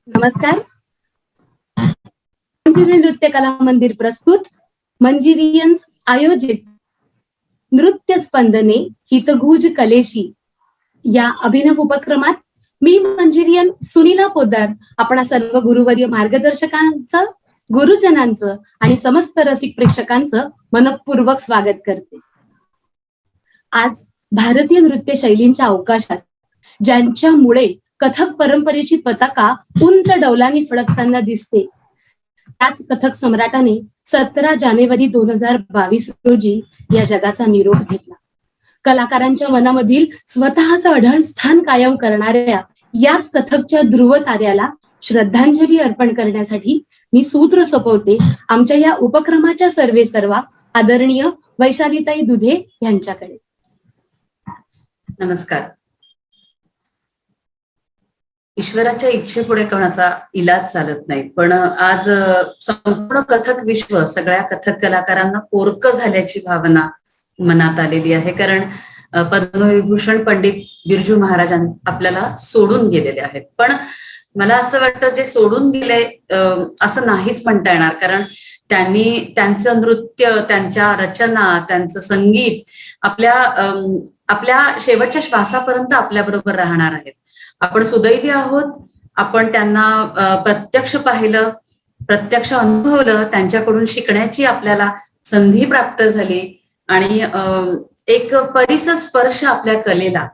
नमस्कार. मंजिरी नृत्य कला मंदिर प्रस्तुत मंजिरियन्स आयोजित नृत्य स्पंदने हितगुज कलेशी या अभिनव उपक्रमात मी मंजिरियन सुनीला पोद्दार आपणा सर्व गुरुवर्य मार्गदर्शकांचं, गुरुजनांचं आणि समस्त रसिक प्रेक्षकांचं मनपूर्वक स्वागत करते. आज भारतीय नृत्य शैलींच्या अवकाशात ज्यांच्यामुळे कथक परंपरेची पताका उंच डौलाने फडकताना दिसते, त्याच कथक सम्राटाने 17 जानेवारी 2022 रोजी या जगाचा निरोप घेतला. कलाकारांच्या मनामधील स्वतःचं अढळ स्थान कायम करणाऱ्या याच कथकच्या ध्रुव ताऱ्याला श्रद्धांजली अर्पण करण्यासाठी मी सूत्र सोपवते आमच्या या उपक्रमाच्या सर्वेसर्वा आदरणीय वैशालीताई दुधे यांच्याकडे. नमस्कार. ईश्वराच्या इच्छेपुढे कोणाचा इलाज चालत नाही, पण आज संपूर्ण कथक विश्व सगळ्या कथक कलाकारांना पोरकं झाल्याची भावना मनात आलेली आहे. कारण पद्मविभूषण पंडित बिरजू महाराज आपल्याला सोडून गेलेले आहेत. पण मला असं वाटतं जे सोडून गेले असं नाहीच म्हणता येणार, कारण त्यांनी त्यांचं नृत्य, त्यांच्या रचना, त्यांचं संगीत आपल्या शेवटच्या श्वासापर्यंत आपल्या बरोबर राहणार आहेत. आपण सुदैवी आहोत, आपण त्यांना प्रत्यक्ष पाहिलं, प्रत्यक्ष अनुभवलं, त्यांच्याकडून शिकण्याची आपल्याला संधी प्राप्त झाली आणि एक परिसस्पर्श आपल्या कलेला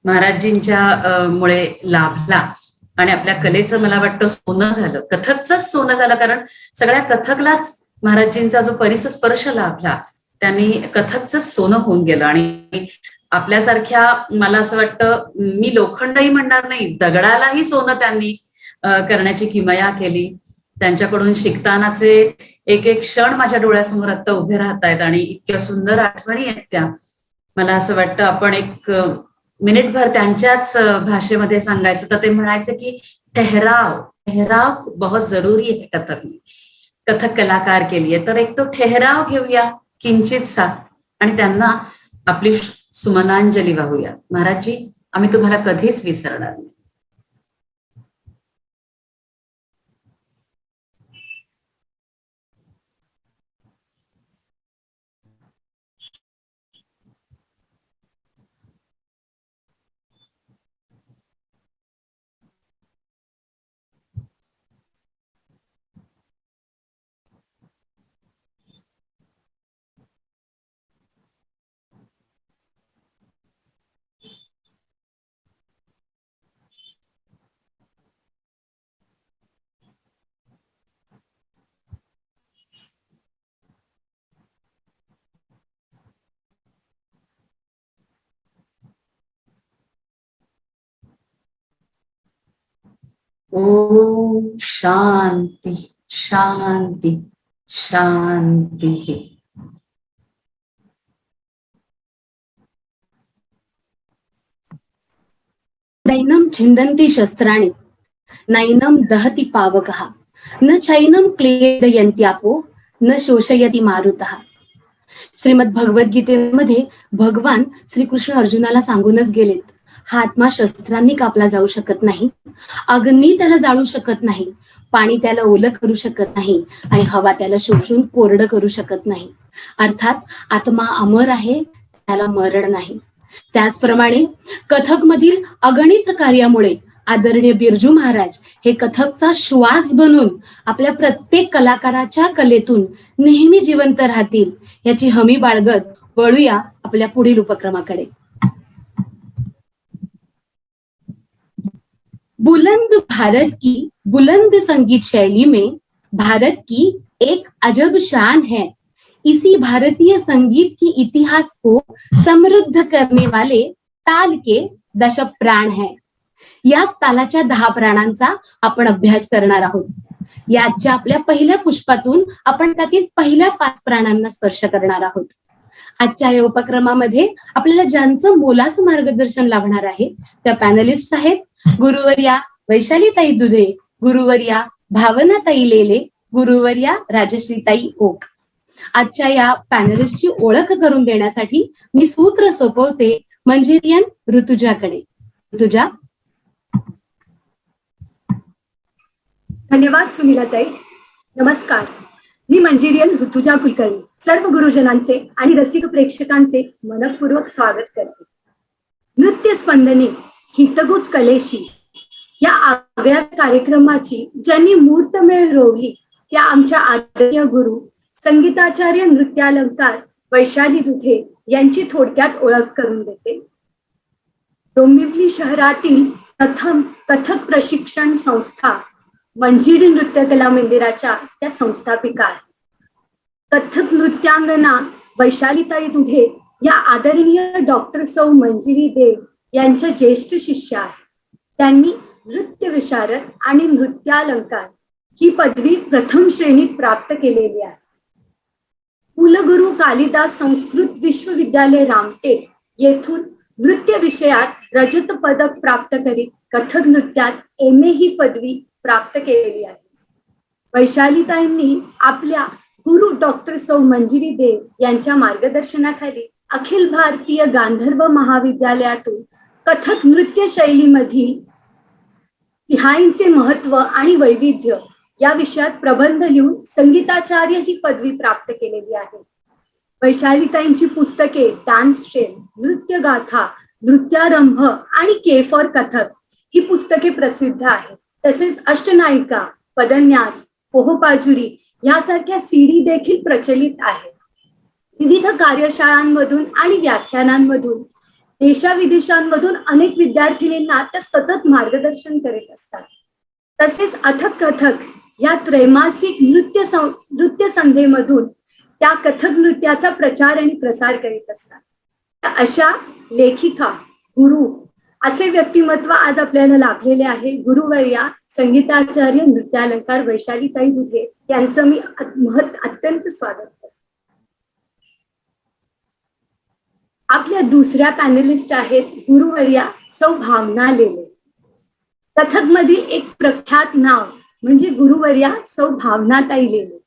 महाराजजींच्या मुळे लाभला आणि आपल्या कलेचं मला वाटतं सोनं झालं, कथकचंच सोनं झालं. कारण सगळ्या कथकलाच महाराजजींचा जो परिसस्पर्श लाभला त्यांनी कथकचंच सोनं होऊन गेलं. आणि आपल्यासारख्या, मला असं वाटतं, मी लोखंडही म्हणणार नाही, दगडालाही सोनं त्यांनी करण्याची किमया केली. त्यांच्याकडून शिकतानाचे एक एक क्षण माझ्या डोळ्यासमोर आता उभे राहत आहेत आणि इतक्या सुंदर आठवणी आहेत त्या. मला असं वाटतं आपण एक मिनिटभर त्यांच्याच भाषेमध्ये सांगायचं तर ते म्हणायचे की ठहराव ठहराव बहुत जरुरी है कथक में, कथक कलाकार के लिए. तर एक तो ठहराव घेऊया किंचितसा आणि त्यांना आपली सुमनांजली वाहूया. महाराजजी, आम्ही तुम्हाला कधीच विसरणार नाही. ओम शांती शांती शांती. नैनम छिंदन्ति शस्त्राणि नैनम दहति पावकः न चैनम क्लेदयन्त्यापो न शोषयति मारुतः. श्रीमद भगवद्गीतेमध्ये भगवान श्रीकृष्ण अर्जुनाला सांगूनच गेलेत, हा आत्मा शस्त्रांनी कापला जाऊ शकत नाही, अग्नी त्याला जाळू शकत नाही, पाणी त्याला ओलं करू शकत नाही आणि हवा त्याला शोषून कोरडं करू शकत नाही. अर्थात आत्मा अमर आहे, त्याला मरण नाही. त्याचप्रमाणे कथक मधील अगणित कार्यामुळे आदरणीय बिरजू महाराज हे कथकचा श्वास बनून आपल्या प्रत्येक कलाकाराच्या कलेतून नेहमी जिवंत राहतील याची हमी बाळगत वळूया आपल्या पुढील उपक्रमाकडे. बुलंद भारत की बुलंद संगीत शैली में भारत की एक अजब शान है. इसी भारतीय संगीत की इतिहास को समृद्ध करने वाले ताल के 10 प्राण है. याच तालाच्या 10 प्राणांचा आपण अभ्यास करणार आहोत. याच्या आपल्या पहिल्या पुष्पातून आपण त्यातील पहिल्या 5 प्राणांना स्पर्श करणार आहोत. आजच्या या उपक्रमामध्ये आपल्याला ज्यांचं मोलाचं मार्गदर्शन लाभणार आहे त्या पॅनलिस्ट आहेत गुरुवर्या वैशालीताई दुधे, गुरुवर्या भावनाताई लेले, गुरुवर्या राजश्रीताई ओक. आजच्या या पॅनलिस्टची ओळख करून देण्यासाठी मी सूत्र सोपवते मंजिरियन ऋतुजाकडे. ऋतुजा. धन्यवाद सुनीलाताई. नमस्कार. मी मंजिरियन ऋतुजा कुलकर्णी सर्व गुरुजनांचे आणि रसिक प्रेक्षकांचे मनपूर्वक स्वागत करते. नृत्य स्पंदने हितगुज कलेशी या आगळ्या कार्यक्रमाची ज्यांनी मूर्तमेळ रोवली त्या आमच्या आदरणीय गुरु संगीताचार्य नृत्यालंकार वैशाली दुधे यांची थोडक्यात ओळख करून देते. डोंबिवली शहरातील प्रथम कथक प्रशिक्षण संस्था मंजिरी नृत्य कला मंदिराच्या त्या संस्थापिका आहेत. कथक नृत्यांगना वैशालीताई दुधे या आदरणीय डॉक्टर सौ मंजिरी देव यांच्या ज्येष्ठ शिष्य आहेत. त्यांनी नृत्य विशारद आणि नृत्यालंकार ही पदवी प्रथम श्रेणीत प्राप्त केलेली आहे. कुलगुरू कालिदास संस्कृत विश्वविद्यालय रामटेक येथून नृत्य विषयात रजत पदक प्राप्त करीत कथक नृत्यात MA ही पदवी प्राप्त केलेली आहे. वैशालीताईंनी आपल्या गुरु डॉक्टर सौ मंजिरी देव यांच्या मार्गदर्शनाखाली अखिल भारतीय गांधर्व महाविद्यालयातून कथक नृत्य शैलीमधील तिहाईंचे महत्व आणि वैविध्य या विषयात प्रबंध लिहून संगीताचार्य ही पदवी प्राप्त केलेली आहे. वैशालीताईंची पुस्तके डान्स ट्रेन, नृत्य गाथा, नृत्यारंभ आणि के फॉर कथक ही पुस्तके प्रसिद्ध आहेत. तसेच अष्टनायिका, पदन्यास, पोहपाजुरी यासारख्या CD देखील प्रचलित आहेत. विविध कार्यशाळांमधून आणि व्याख्यानांमधून देशाविदेशांमधून अनेक विद्यार्थिनींना त्या सतत मार्गदर्शन करीत असतात. तसेच अथक कथक या त्रैमासिक नृत्य संध्येमधून त्या कथक नृत्याचा प्रचार आणि प्रसार करीत असतात. अशा लेखिका, गुरु असे व्यक्तिमत्व आज आपल्याला लाभलेले आहे. गुरुवर्या संगीताचार्य नृत्यालंकार वैशालीताई दुधे यांचं मी अत्यंत स्वागत करते. आपल्या दुसऱ्या पॅनलिस्ट आहेत गुरुवर्या सौ भावना लेले. कथक मधील एक प्रख्यात नाव म्हणजे गुरुवर्या सौ भावनाताई लेले.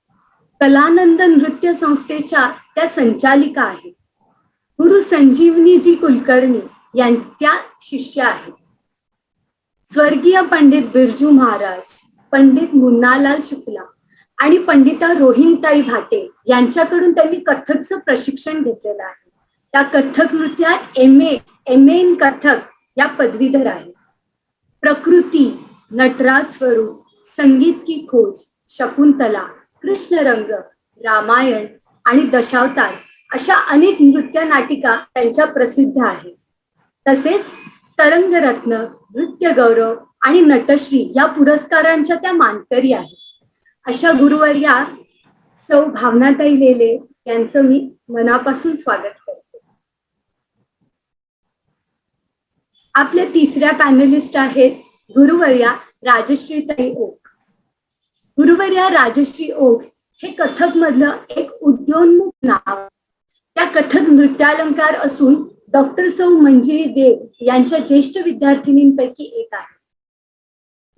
कलानंद नृत्य संस्थेच्या त्या संचालिका आहेत. गुरु संजीवनीजी कुलकर्णी यांच्या शिष्य आहेत. स्वर्गीय पंडित बिरजू महाराज, पंडित मुन्नालाल शुक्ला आणि पंडिता रोहिणीताई भाटे यांच्याकडून त्यांनी कथकचं प्रशिक्षण घेतलेलं आहे. त्या कथक नृत्यात MA इन कथक या पदवीधर आहेत. प्रकृती, नटराज स्वरूप, संगीत की खोज, शकुंतला, कृष्णरंग, रामायण आणि दशावतार अशा अनेक नृत्य नाटिका त्यांच्या प्रसिद्ध आहेत. तसेच तरंगरत्न, नृत्य गौरव आणि नटश्री या पुरस्कारांच्या त्या मानकरी आहेत. अशा गुरुवर्या सौ भावनाताई लेले यांचं मी मनापासून स्वागत करते. आपल्या तिसऱ्या पॅनलिस्ट आहेत गुरुवर्या राजश्रीताई ओक. गुरुवर्या राजश्री ओक हे कथक मधलं एक उद्योन्मुख नाव. त्या कथक नृत्यालंकार असून डॉक्टर सौ मंजिरी देव यांच्या ज्येष्ठ विद्यार्थिनींपैकी एक आहे.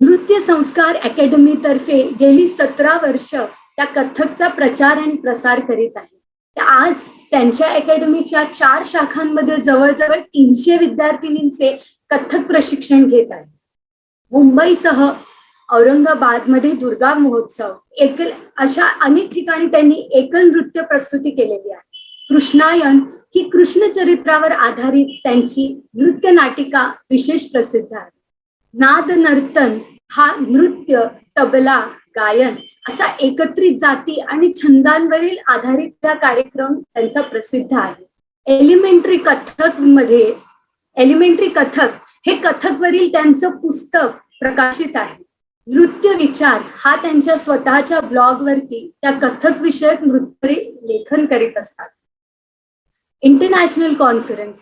नृत्य संस्कार अकॅडमी तर्फे गेली 17 वर्ष त्या कथकचा प्रचार आणि प्रसार करीत आहे. आज त्यांच्या अकॅडमीच्या 4 शाखांमध्ये जवळजवळ 300 विद्यार्थिनींचे कथक प्रशिक्षण घेत आहे. मुंबईसह औरंगाबादमध्ये दुर्गा महोत्सव, अशा अनेक ठिकाणी त्यांनी एकल नृत्य प्रस्तुती केलेली आहे. कृष्णायन ही कृष्ण चरित्रावर आधारित त्यांची नृत्य नाटिका विशेष प्रसिद्ध आहे. नाद नर्तन हा नृत्य, तबला, गायन असा एकत्रित जाती आणि छंदांवरील आधारित कार्यक्रम त्यांचा प्रसिद्ध आहे. एलिमेंटरी कथक हे कथकवरील त्यांचं पुस्तक प्रकाशित आहे. नृत्य विचार हा त्यांच्या स्वतःच्या ब्लॉगवरती त्या कथक विषयक नृत्य लेखन करीत असतात. इंटरनॅशनल कॉन्फरन्स,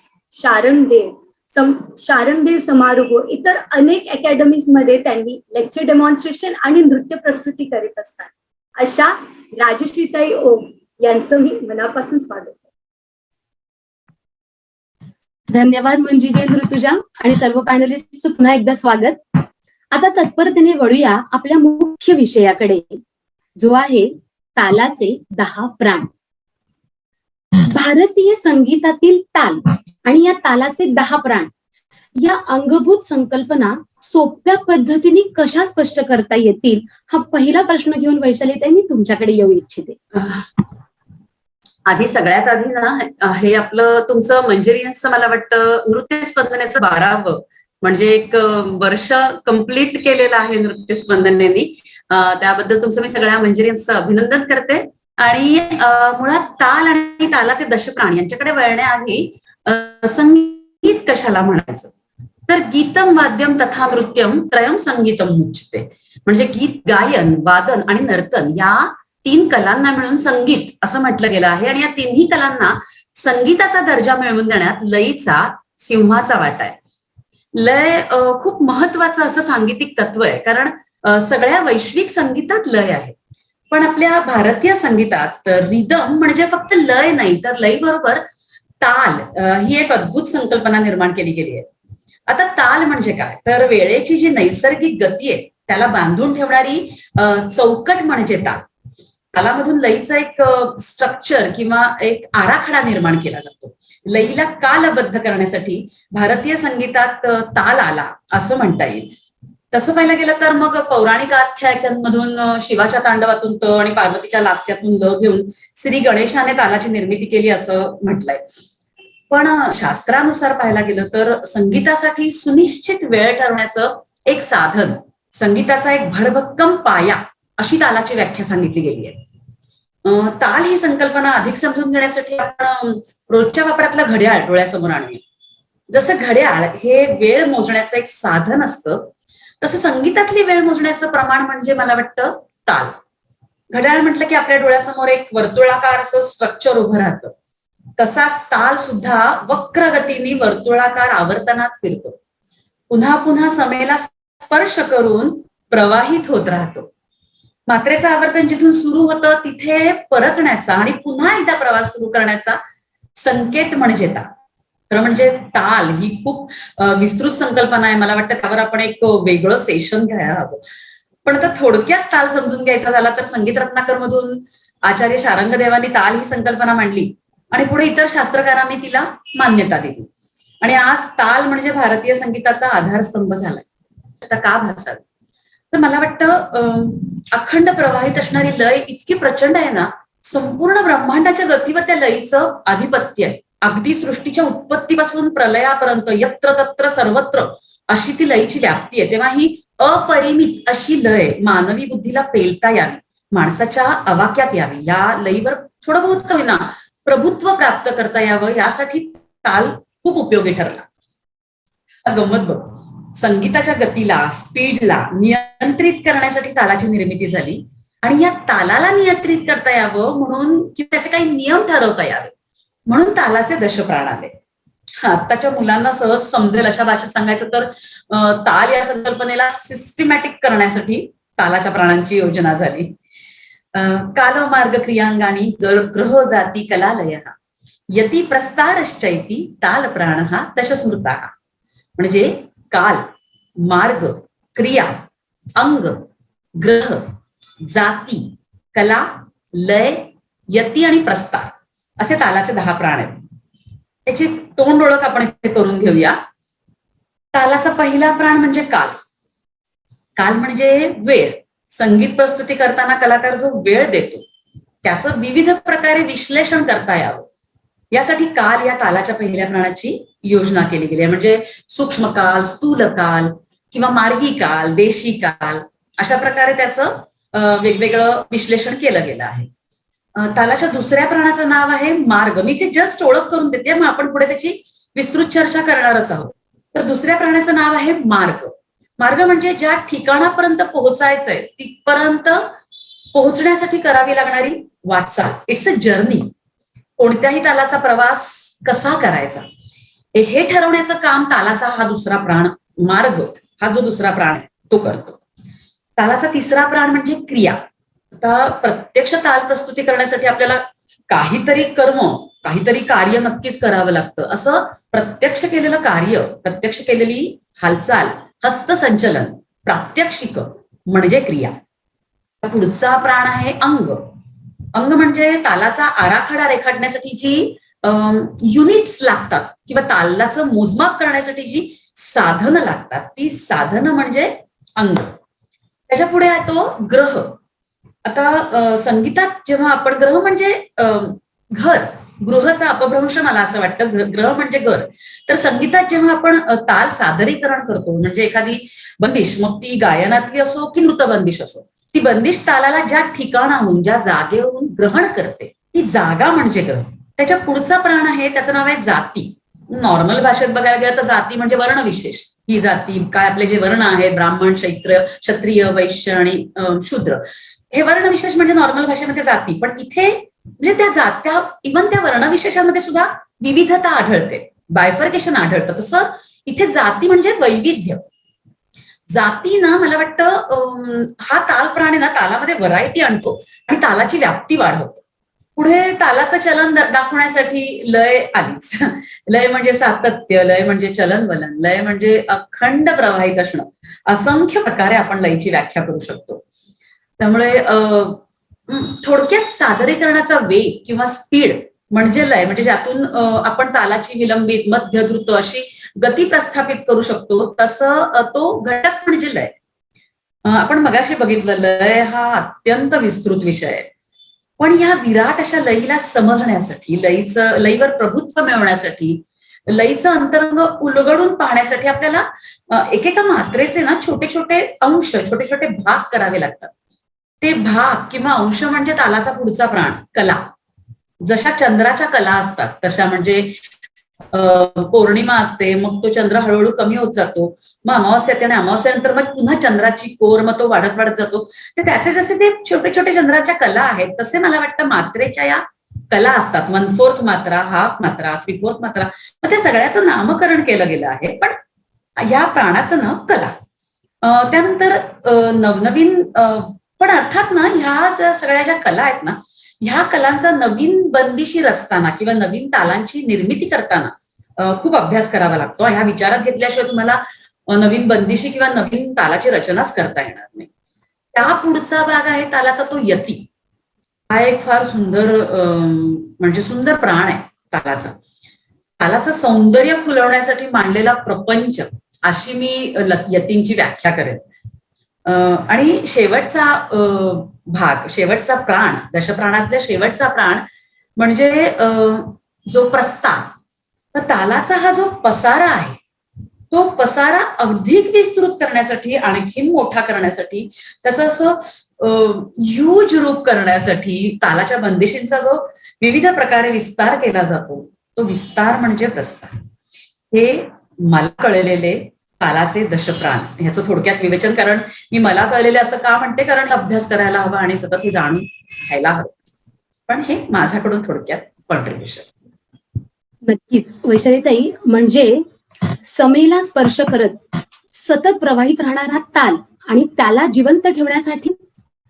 शारंगदेव समारोह, इतर अनेक अकॅडमीज मध्ये त्यांनी लेक्चर डेमॉन्स्ट्रेशन आणि नृत्य प्रस्तुती करीत असतात. अशा राजश्रीताई ओम यांचं मी मनापासून स्वागत करते. धन्यवाद मंजिरी ऋतुजा आणि सर्व पॅनलिस्टचं पुन्हा एकदा स्वागत. आता तत्परतेने वळूया आपल्या मुख्य विषयाकडे, जो आहे तालाचे 10 प्राण. भारतीय संगीतातील ताल आणि या तालाचे 10 प्राण या अंगभूत संकल्पना सोप्या पद्धतीने कशा स्पष्ट करता येतील, हा पहिला प्रश्न घेऊन वैशालीताई मी तुमच्याकडे येऊ इच्छिते. आधी सगळ्यात आधी ना हे आपलं तुमचं मंजेरियन्सचं मला वाटतं नृत्य स्पंदनेचं 12वं म्हणजे एक वर्ष कंप्लीट केलेलं आहे नृत्य स्पंदनेनी. त्याबद्दल तुमचं मी सगळ्या मंजेरियन्सचं अभिनंदन करते. आणि मुळात ताल आणि तालाचे दशप्राण यांच्याकडे वळण्याआधी संगीत कशाला म्हणायचं, तर गीतम वाद्यम तथा नृत्यम त्रयम संगीतम मुच्यते. म्हणजे गीत गायन, वादन आणि नर्तन या 3 कलांना मिळून संगीत असं म्हटलं गेलं आहे. आणि या तिन्ही कलांना संगीताचा दर्जा मिळवून देण्यात लयीचा सिंहाचा वाटा आहे. लय खूप महत्वाचं असं सांगीतिक तत्व आहे, कारण सगळ्या वैश्विक संगीतात लय आहे, पण आपल्या भारतीय संगीतात रिदम म्हणजे फक्त लय नाही, तर लय बरोबर ताल ही एक अद्भुत संकल्पना निर्माण केली गेली आहे. आता ताल म्हणजे काय, तर वेळेची जी नैसर्गिक गती आहे त्याला बांधून ठेवणारी चौकट म्हणजे ताल. तालामधून लयीचा एक स्ट्रक्चर किंवा एक आराखडा निर्माण केला जातो. लयीला कालबद्ध करण्यासाठी भारतीय संगीतात ताल आला असं म्हणता येईल. तसं पाहायला गेलं तर मग पौराणिक आख्यायिकांमधून शिवाच्या तांडवातून त आणि पार्वतीच्या लास्यातून ल घेऊन श्री गणेशाने तालाची निर्मिती केली असं म्हटलंय. पण शास्त्रानुसार पाहायला गेलं तर संगीतासाठी सुनिश्चित वेळ ठरवण्याचं एक साधन, संगीताचा एक भरभक्कम पाया अशी तालाची व्याख्या सांगितली गेली आहे. ताल ही संकल्पना अधिक समजून घेण्यासाठी आपण रोजच्या वापरातलं घड्याळ डोळ्यासमोर आणूया. जसं घड्याळ हे वेळ मोजण्याचं एक साधन असतं, तसं संगीतातली वेळ मोजण्याचं प्रमाण म्हणजे मला वाटतं ताल. घड्याळ म्हटलं की आपल्या डोळ्यासमोर एक वर्तुळाकार असं स्ट्रक्चर उभं राहतं. तसाच ताल सुद्धा वक्र गतीने वर्तुळाकार आवर्तनात फिरतो, पुन्हा पुन्हा समेला स्पर्श करून प्रवाहित होत राहतो. मात्रेचं आवर्तन जिथून सुरू होतं तिथे परतण्याचा आणि पुन्हा एकदा प्रवास सुरू करण्याचा संकेत म्हणजे ताल. तर म्हणजे ताल ही खूप विस्तृत संकल्पना आहे. मला वाटतं त्यावर आपण एक वेगळं सेशन घ्यायला हवं. पण आता थोडक्यात ताल समजून घ्यायचा झाला तर संगीत रत्नाकर मधून आचार्य शारंगदेवांनी ताल ही संकल्पना मांडली आणि पुढे इतर शास्त्रकारांनी तिला मान्यता दिली. आणि आज ताल म्हणजे भारतीय संगीताचा आधारस्तंभ झालाय. आता का भासावी, तर मला वाटतं अखंड प्रवाहित असणारी लय इतकी प्रचंड आहे ना, संपूर्ण ब्रह्मांडाच्या गतीवर त्या लयीचं आधिपत्य आहे. अगदी सृष्टीच्या उत्पत्तीपासून प्रलयापर्यंत यत्र तत्र सर्वत्र अशी ती लयीची व्याप्ती आहे. तेव्हा ही अपरिमित अशी लय मानवी बुद्धीला पेलता यावी, माणसाच्या अवाक्यात यावी, या लयीवर थोडं बहुत कमी ना प्रभुत्व प्राप्त करता यावं, यासाठी ताल खूप उपयोगी ठरला. गंमत बघ, संगीताच्या गतीला, स्पीडला नियंत्रित करण्यासाठी तालाची निर्मिती झाली आणि या तालाला नियंत्रित करता यावं म्हणून किंवा त्याचे काही नियम ठरवता यावे म्हणून तालाचे दशप्राण आले. आताच्या मुलांना सहज समजेल अशा भाषेत सांगायचं तर ताल या संकल्पनेला सिस्टमॅटिक करण्यासाठी तालाच्या प्राणांची योजना झाली. काल मार्ग क्रियांगाणी ग्रह जाती कलालय यती प्रस्तारश्चैती ताल प्राण हा दशस्मृता. म्हणजे काल, मार्ग, क्रिया, अंग, ग्रह, जाती, कला, लय, यती आणि प्रस्तार असे तालाचे 10 प्राण आहेत. त्याची तोंड ओळख आपण इथे करून घेऊया. तालाचा पहिला प्राण म्हणजे काल. काल म्हणजे वेळ. संगीत प्रस्तुती करताना कलाकार जो वेळ देतो त्याचं विविध प्रकारे विश्लेषण करता यावं यासाठी काल या तालाच्या पहिल्या प्राणाची योजना केली गेली आहे. म्हणजे सूक्ष्म काल, स्थूल काल किंवा मार्गी काल, देशी काल अशा प्रकारे त्याचं वेगवेगळं विश्लेषण केलं गेलं आहे. तालाच्या दुसऱ्या प्राणाचं नाव आहे मार्ग. मी ते जस्ट ओळख करून देते, मग आपण पुढे त्याची विस्तृत चर्चा करणारच आहोत. तर दुसऱ्या प्राणाचं नाव आहे मार्ग. मार्ग म्हणजे ज्या ठिकाणापर्यंत पोहोचायचंय तिथपर्यंत पोहोचण्यासाठी करावी लागणारी वाटचाल. It's a journey. कोणत्याही तालाचा प्रवास कसा करायचा हे ठरवण्याचं काम तालाचा हा दुसरा प्राण, मार्ग हा जो दुसरा प्राण आहे तो करतो. तालाचा तिसरा प्राण म्हणजे क्रिया. आता प्रत्यक्ष ताल प्रस्तुती करण्यासाठी आपल्याला काहीतरी कर्म, काहीतरी कार्य नक्कीच करावं लागतं. असं प्रत्यक्ष केलेलं कार्य, प्रत्यक्ष केलेली हालचाल, हस्तसंचलन, प्रात्यक्षिक म्हणजे क्रिया. पुढचा प्राण आहे अंग. अंग म्हणजे तालाचा आराखडा रेखाटण्यासाठी जी युनिट्स लागतात किंवा तालाचं मोजमाप करण्यासाठी जी साधनं लागतात. ती साधनं म्हणजे अंग. त्याच्या पुढे आहे तो ग्रह. आता संगीतात जेव्हा आपण ग्रह म्हणजे घर, गृहचा अपभ्रंश मला असं वाटतं, ग्रह म्हणजे घर. तर संगीतात जेव्हा आपण ताल सादरीकरण करतो, म्हणजे एखादी बंदिश, मग ती गायनातली असो की नृत्यबंदिश असो, ती बंदिश तालाला ज्या ठिकाणाहून, ज्या जागेवरून ग्रहण करते, ती जागा म्हणजे ग्रह. त्याच्या पुढचा प्राण आहे, त्याचं नाव आहे जाती. नॉर्मल भाषेत बघायला गेलं तर जाती म्हणजे वर्णविशेष. ही जाती काय, आपले जे वर्ण आहेत, ब्राह्मण, क्षत्रिय, वैश्य आणि शूद्र, हे वर्णविशेष म्हणजे नॉर्मल भाषेमध्ये जाती. पण इथे म्हणजे त्या जात्या, इव्हन त्या वर्णविशेषांमध्ये सुद्धा विविधता आढळते, बायफर्केशन आढळतं. तसं इथे जाती म्हणजे वैविध्य. जाती ना, मला वाटतं हा ताल प्राण आहे ना, तालामध्ये व्हरायटी आणतो आणि तालाची व्याप्ती वाढवतो. पुढे तालाचं चलन दाखवण्यासाठी लय आलीच. लय म्हणजे सातत्य, लय म्हणजे चलनवलन, लय म्हणजे अखंड प्रवाहित असणं. असंख्य प्रकारे आपण लयची व्याख्या करू शकतो. त्यामुळे थोडक्यात सादरीकरणाचा वेग किंवा स्पीड म्हणजे लय, म्हणजे ज्यातून आपण तालाची विलंबित, मध्य, द्रुत अशी गती प्रस्थापित करू शकतो. तसं तो घटक म्हणजे लय. आपण मगाशी बघितलं, लय हा अत्यंत विस्तृत विषय आहे. पण या विराट अशा लयीला समजण्यासाठी, लयीवर प्रभुत्व मिळवण्यासाठी, लयीचं अंतरंग उलगडून पाहण्यासाठी आपल्याला एकेका मात्रेचे ना छोटे छोटे अंश, छोटे छोटे भाग करावे लागतात. ते भाग किंवा अंश म्हणजे तालाचा पुढचा प्राण, कला. जशा चंद्राच्या कला असतात तशा, म्हणजे पौर्णिमा असते, मग तो चंद्र हळूहळू कमी होत जातो, मग अमावास्या येते आणि अमावास्यानंतर मग पुन्हा चंद्राची कोर, मग तो वाढत वाढत जातो. तर त्याचे जसे ते छोटे छोटे चंद्राच्या कला आहेत, तसे मला वाटतं मात्रेच्या या कला असतात. 1/4 मात्रा, हाफ मात्रा, 3/4 मात्रा. मग त्या सगळ्याचं नामकरण केलं गेलं आहे. पण या प्राणाचं नाव कला. त्यानंतर नवनवीन, पण अर्थात ना, ह्या सगळ्या ज्या कला आहेत ना, ह्या कलांचा नवीन बंदिशी रचताना किंवा नवीन तालांची निर्मिती करताना खूप अभ्यास करावा लागतो. ह्या विचारात घेतल्याशिवाय तुम्हाला नवीन बंदिशी किंवा नवीन तालाची रचनाच करता येणार नाही. त्या पुढचा भाग आहे तालाचा तो यती. हा एक फार सुंदर, म्हणजे सुंदर प्राण आहे तालाचा. तालाचं सौंदर्य खुलवण्यासाठी मांडलेला प्रपंच, अशी मी यतींची व्याख्या करेन. आणि शेवटचा भाग, शेवटचा प्राण, दशप्राणातल्या शेवटचा प्राण म्हणजे जो प्रस्तार. तर तालाचा हा जो पसारा आहे, तो पसारा अधिक विस्तृत करण्यासाठी, आणखीन मोठा करण्यासाठी, त्याचं असं ह्यूज रूप करण्यासाठी तालाच्या बंदिशींचा जो विविध प्रकारे विस्तार केला जातो, तो विस्तार म्हणजे प्रस्तार. हे मला कळलेले तालाचे दशप्राण, ह्याचं थोडक्यात विवेचन. कारण मी मला कळलेले असं का म्हणते, कारण अभ्यास करायला हवा आणि सतत ही जाणून घ्यायला हवं. पण हे माझ्याकडून थोडक्यात कॉन्ट्रीब्युशन. नक्कीच वैशालीताई, म्हणजे समेला स्पर्श करत सतत प्रवाहित राहणारा ताल आणि त्याला जिवंत ठेवण्यासाठी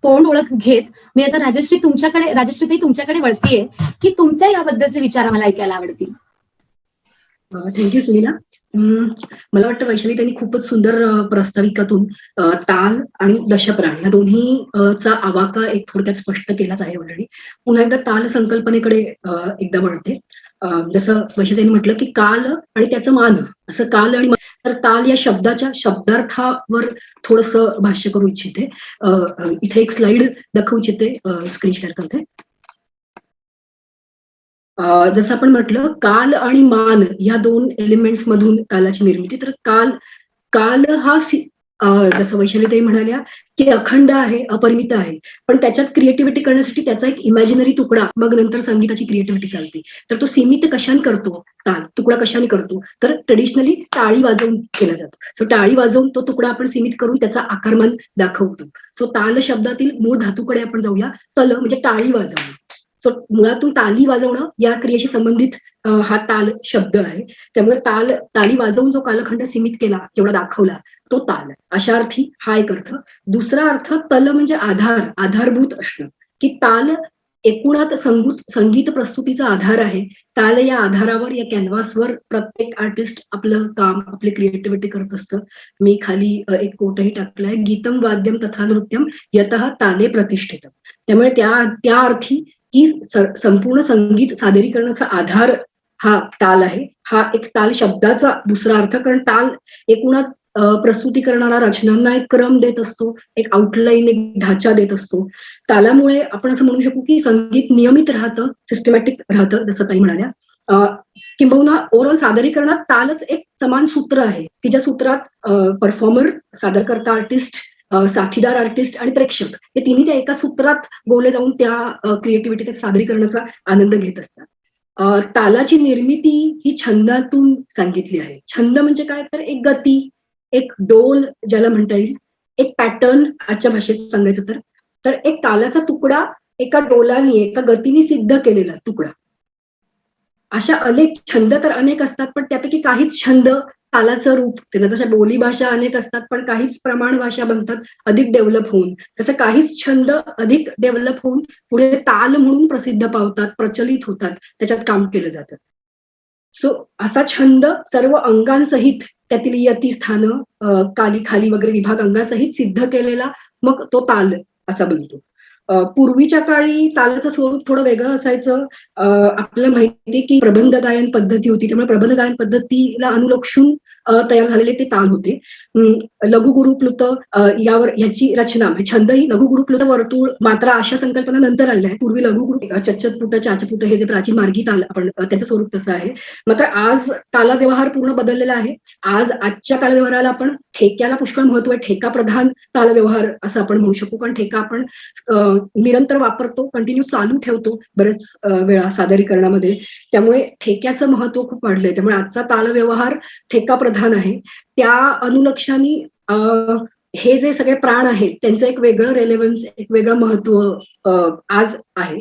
तोंड ओळख घेत मी आता राजश्रीताई तुमच्याकडे वळतीये की तुमच्या याबद्दलचे विचार मला ऐकायला आवडतील. थँक्यू सुनीला. मला वाटतं वैशाली त्यांनी खूपच सुंदर प्रास्ताविकातून ताल आणि दशप्राण या दोन्ही चा आवाका एक थोडक्यात स्पष्ट केलाच आहे ऑलरेडी. पुन्हा एकदा ताल संकल्पनेकडे एकदा म्हणते. जसं वैशाली त्यांनी म्हटलं की काल आणि त्याचं मान, असं काल आणि तर ताल या शब्दाच्या शब्दार्थावर थोडस भाष्य करू इच्छिते. इथे एक स्लाइड दाखवू इच्छिते, स्क्रीन शेअर करते. जसं आपण म्हटलं काल आणि मान या दोन एलिमेंट्स मधून तालाची निर्मिती. तर काल हा जसं वैशालीताई म्हणाल्या की अखंड आहे, अपरिमित आहे, पण त्याच्यात क्रिएटिव्हिटी करण्यासाठी त्याचा एक इमॅजिनरी तुकडा, मग नंतर संगीताची क्रिएटिव्हिटी चालते. तर तो सीमित कशाने करतो, ताल तुकडा कशाने करतो, तर ट्रेडिशनली टाळी वाजवून केला जातो. सो टाळी वाजवून तो तुकडा आपण सीमित करून त्याचा आकारमान दाखवतो. सो ताल शब्दातील मूळ धातूकडे आपण जाऊया. तल म्हणजे टाळी वाजवणे. सो मुळातून ताली वाजवणं या क्रियेशी संबंधित हा ताल शब्द आहे. त्यामुळे ताली वाजवून जो कालखंड सीमित केला, जेवढा दाखवला, तो ताल. अशा अर्थी हा एक अर्थ. दुसरा अर्थ तल म्हणजे आधारभूत असणं, की ताल एकूणात संगीत प्रस्तुतीचा आधार आहे. ताल या आधारावर, या कॅनव्हासवर प्रत्येक आर्टिस्ट आपलं काम, आपली क्रिएटिव्हिटी करत असतं. मी खाली एक कोटही टाकलाय, गीतम वाद्यम तथा नृत्यम यतः ताले प्रतिष्ठित. त्यामुळे त्या अर्थी की संपूर्ण संगीत सादरीकरणाचा आधार हा ताल आहे, हा एक ताल शब्दाचा दुसरा अर्थ, कारण ताल एकूणच प्रस्तुती करणारा रचनांना एक क्रम देत असतो, एक आउटलाईन, एक ढाचा देत असतो. तालामुळे आपण असं म्हणू शकू की संगीत नियमित राहतं, सिस्टमॅटिक राहतं, जसं ताई म्हणाल्या. किंबहुना ओव्हरऑल सादरीकरणात तालच एक समान सूत्र आहे की ज्या सूत्रात परफॉर्मर, सादरकर्ता आर्टिस्ट, साथीदार आर्टिस्ट आणि प्रेक्षक हे तिन्ही त्या एका सूत्रात गोवले जाऊन त्या क्रिएटिव्हिटी, त्या सादरीकरणाचा आनंद घेत असतात. तालाची निर्मिती ही छंदातून सांगितली आहे. छंद म्हणजे काय, तर एक गती, एक डोल ज्याला म्हणता येईल, एक पॅटर्न आजच्या भाषेत सांगायचं तर एक तालाचा तुकडा एका डोलाने, एका गतीने सिद्ध केलेला तुकडा. अशा अनेक छंद तर अनेक असतात, पण त्यापैकी काहीच छंद तालाचं रूप, त्याच्या जशा बोलीभाषा अनेक असतात, पण काहीच प्रमाण भाषा बनतात अधिक डेव्हलप होऊन, तसं काहीच छंद अधिक डेव्हलप होऊन पुढे ताल म्हणून प्रसिद्ध पावतात, प्रचलित होतात, त्याच्यात काम केलं जातं. सो असा छंद सर्व अंगांसहित, त्यातील यती, स्थानं, काली, खाली वगैरे विभाग अंगासहित सिद्ध केलेला मग तो ताल असा बनतो. पूर्वीच्या काळी तालाचं स्वरूप थोडं वेगळं असायचं. आपल्याला माहिती की प्रबंध गायन पद्धती होती, त्यामुळे प्रबंध गायन पद्धतीला अनुलक्षून तयार झालेले ते ताल होते. लघुगुरु प्लुत यावर ह्याची रचना, छंद ही लघुगुरु प्लुत वर्तुळ मात्रा अशा संकल्पना नंतर आल्या आहे. पूर्वी लघुगुरु, चच्चतपुट, चाचपुट हे जे प्राचीन मार्गी ताल आपण त्याचं स्वरूप तसं आहे. मात्र आज ताला व्यवहार पूर्ण बदललेला आहे. आजच्या कालव्यवहाराला आपण ठेक्याला पुष्कळ महत्व आहे. ठेका प्रधान ताल व्यवहार असं आपण म्हणू शकू, कारण ठेका आपण निरंतर वापरतो, कंटिन्यू चालू ठेवतो बरेच वेळा सादरीकरणामध्ये, त्यामुळे ठेक्याचं महत्व खूप वाढलंय. त्यामुळे आजचा ताल व्यवहार ठेका प्रधान आहे. त्या अनुलक्षाने हे जे सगळे प्राण आहेत त्यांचं एक वेगळं रेलेव्हन्स, एक वेगळं महत्व आज आहे.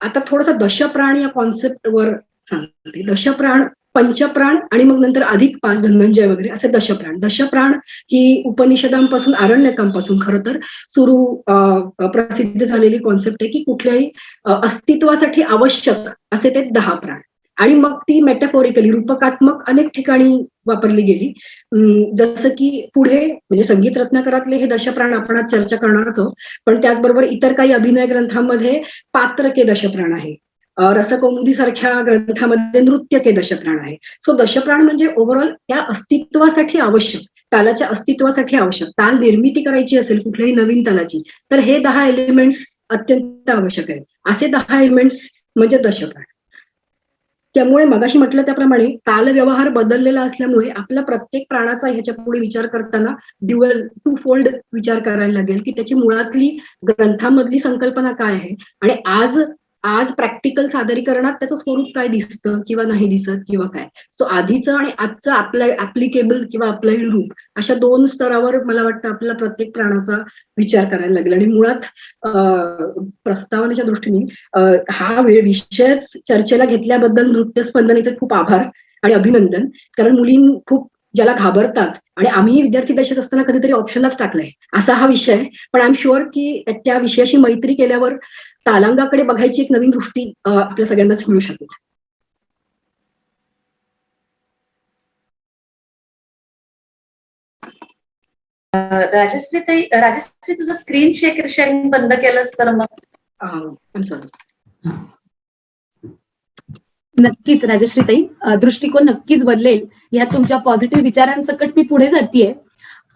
आता थोडंसं दशप्राण या कॉन्सेप्टवर सांगते. दशप्राण, पंचप्राण आणि मग नंतर अधिक 5 धनंजय वगैरे असे दशप्राण. दशप्राण ही उपनिषदांपासून, आरण्यकांपासून खरं तर प्रसिद्ध झालेली कॉन्सेप्ट आहे की कुठल्याही अस्तित्वासाठी आवश्यक असे ते 10 प्राण, आणि मग ती मेटाफोरिकली, रूपकात्मक अनेक ठिकाणी वापरली गेली. जसं की पुढे म्हणजे संगीत रत्नाकरातले हे दशप्राण आपण आज चर्चा करणारच आहोत, पण त्याचबरोबर इतर काही अभिनय ग्रंथांमध्ये पात्रके दशप्राण आहे. रसकौमुदी सारख्या ग्रंथामध्ये नृत्यके दशप्राण आहे. सो दशप्राण म्हणजे ओव्हरऑल त्या अस्तित्वासाठी आवश्यक, तालाच्या अस्तित्वासाठी आवश्यक, ताल निर्मिती करायची असेल कुठल्याही नवीन तालाची, तर हे 10 एलिमेंट्स अत्यंत आवश्यक आहेत. असे 10 एलिमेंट्स म्हणजे दशप्राण. त्यामुळे मगाशी म्हटलं त्याप्रमाणे ताल व्यवहार बदललेला असल्यामुळे आपला प्रत्येक प्राणाचा ह्याच्या पुढे विचार करताना टू फोल्ड विचार करायला लागेल की त्याची मुळातली ग्रंथामधली संकल्पना काय आहे, आणि आज प्रॅक्टिकल सादरीकरणात त्याचं स्वरूप काय दिसतं किंवा नाही दिसत किंवा काय. सो आधीचं आणि आजचं ऍप्लिकेबल किंवा अप्लाइड रूप अशा 2 स्तरावर मला वाटतं आपल्याला प्रत्येक प्राणाचा विचार करायला लागेल. आणि मुळात प्रस्तावनेच्या दृष्टीने हा विषयच चर्चेला घेतल्याबद्दल नृत्य स्पंदनेचे खूप आभार आणि अभिनंदन. कारण मुली खूप ज्याला घाबरतात, आणि आम्ही विद्यार्थी दशेत असताना कधीतरी ऑप्शनलाच टाकलाय असा हा विषय, पण आय एम शुअर की त्या विषयाशी मैत्री केल्यावर तालांगाकडे बघायची एक नवीन दृष्टी आपल्या सगळ्यांनाच मिळू शकेल. राजश्री तुझं स्क्रीन शेअरिंग बंद केलंस तर मग सॉरी. नक्कीच राजश्रीताई, दृष्टिकोन नक्कीच बदलेल. या तुमच्या पॉझिटिव्ह विचारांसकट मी पुढे जातीये.